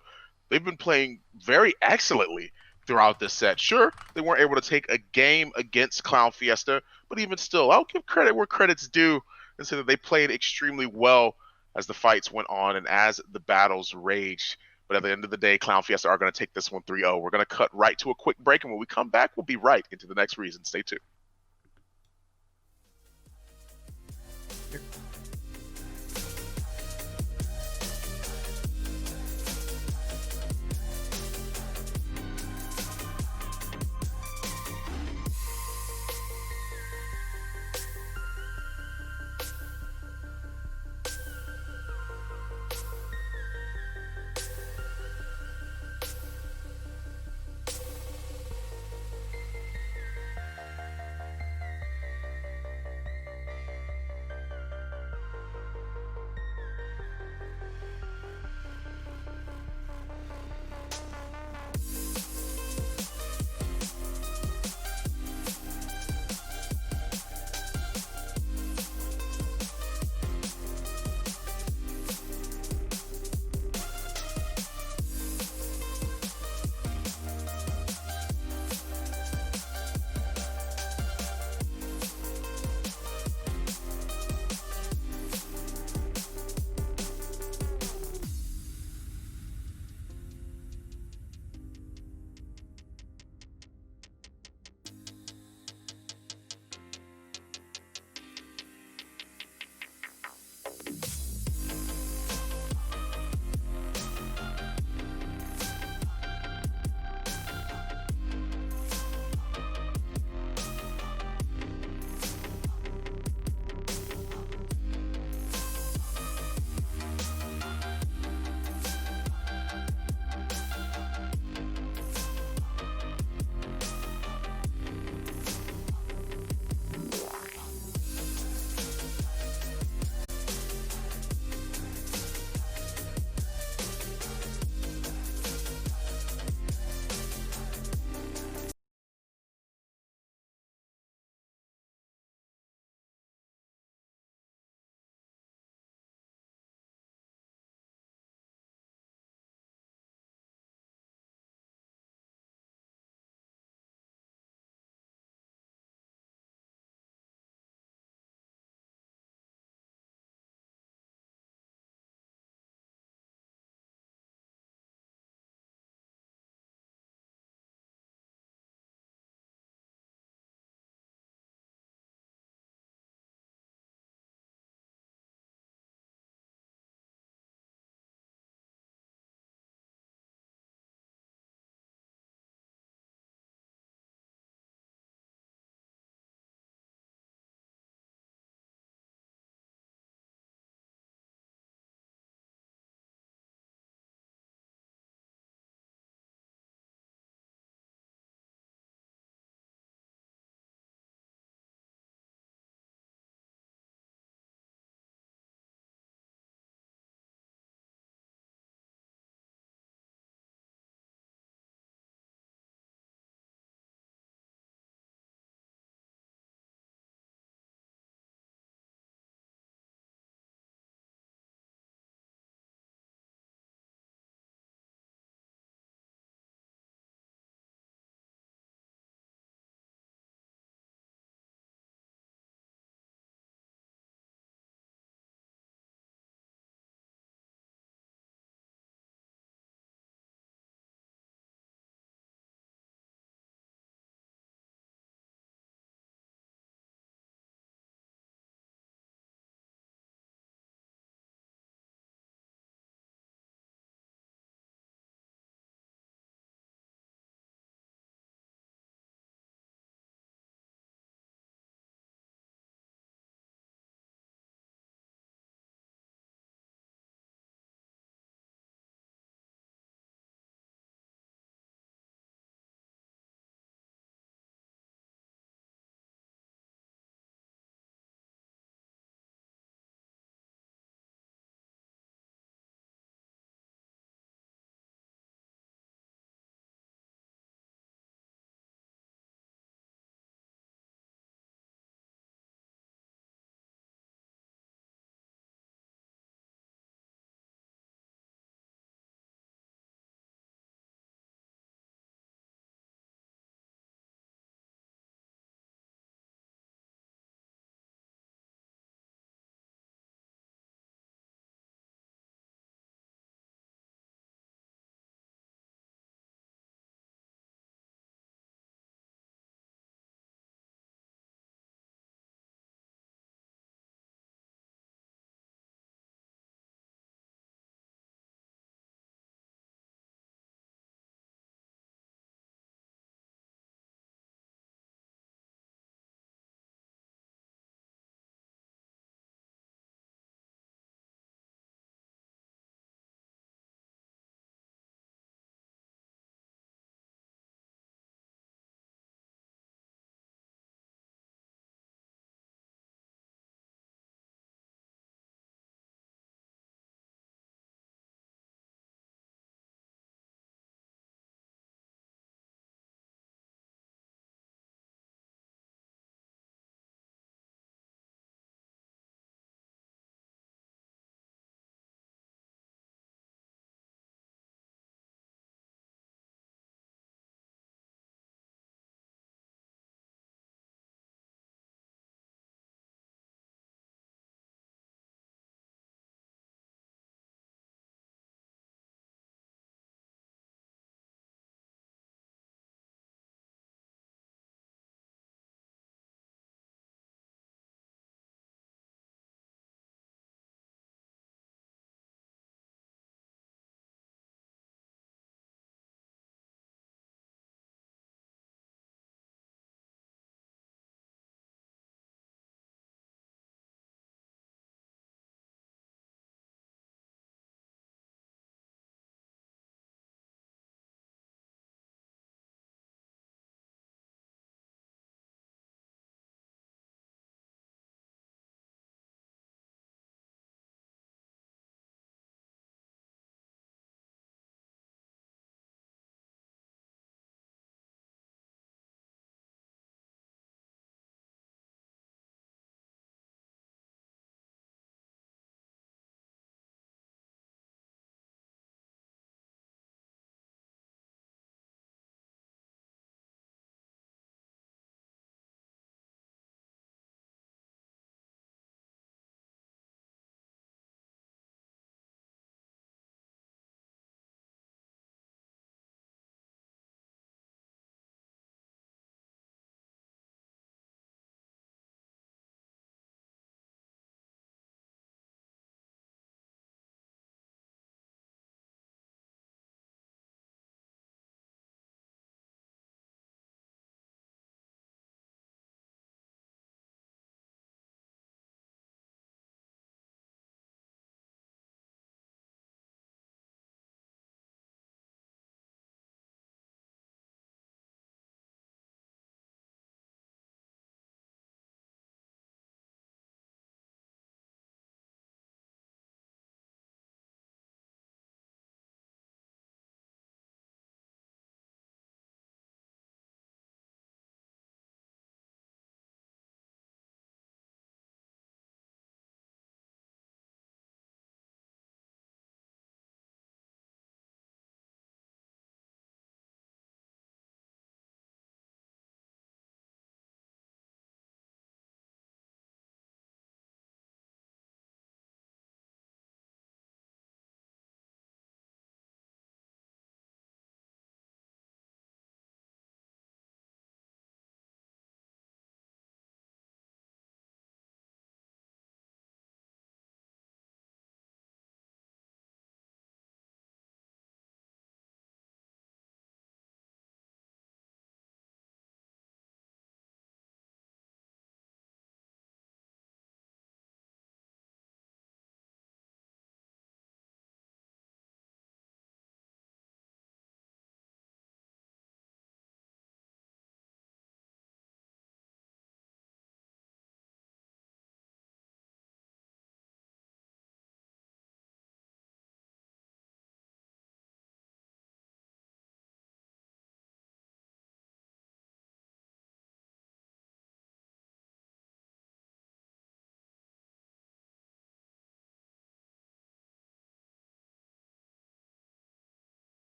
They've been playing very excellently throughout this set. Sure, they weren't able to take a game against ClownFiesta, but even still, I'll give credit where credit's due and say that they played extremely well as the fights went on and as the battles raged. But at the end of the day, ClownFiesta are going to take this one 3-0. We're going to cut right to a quick break, and when we come back, we'll be right into the next reason. Stay tuned.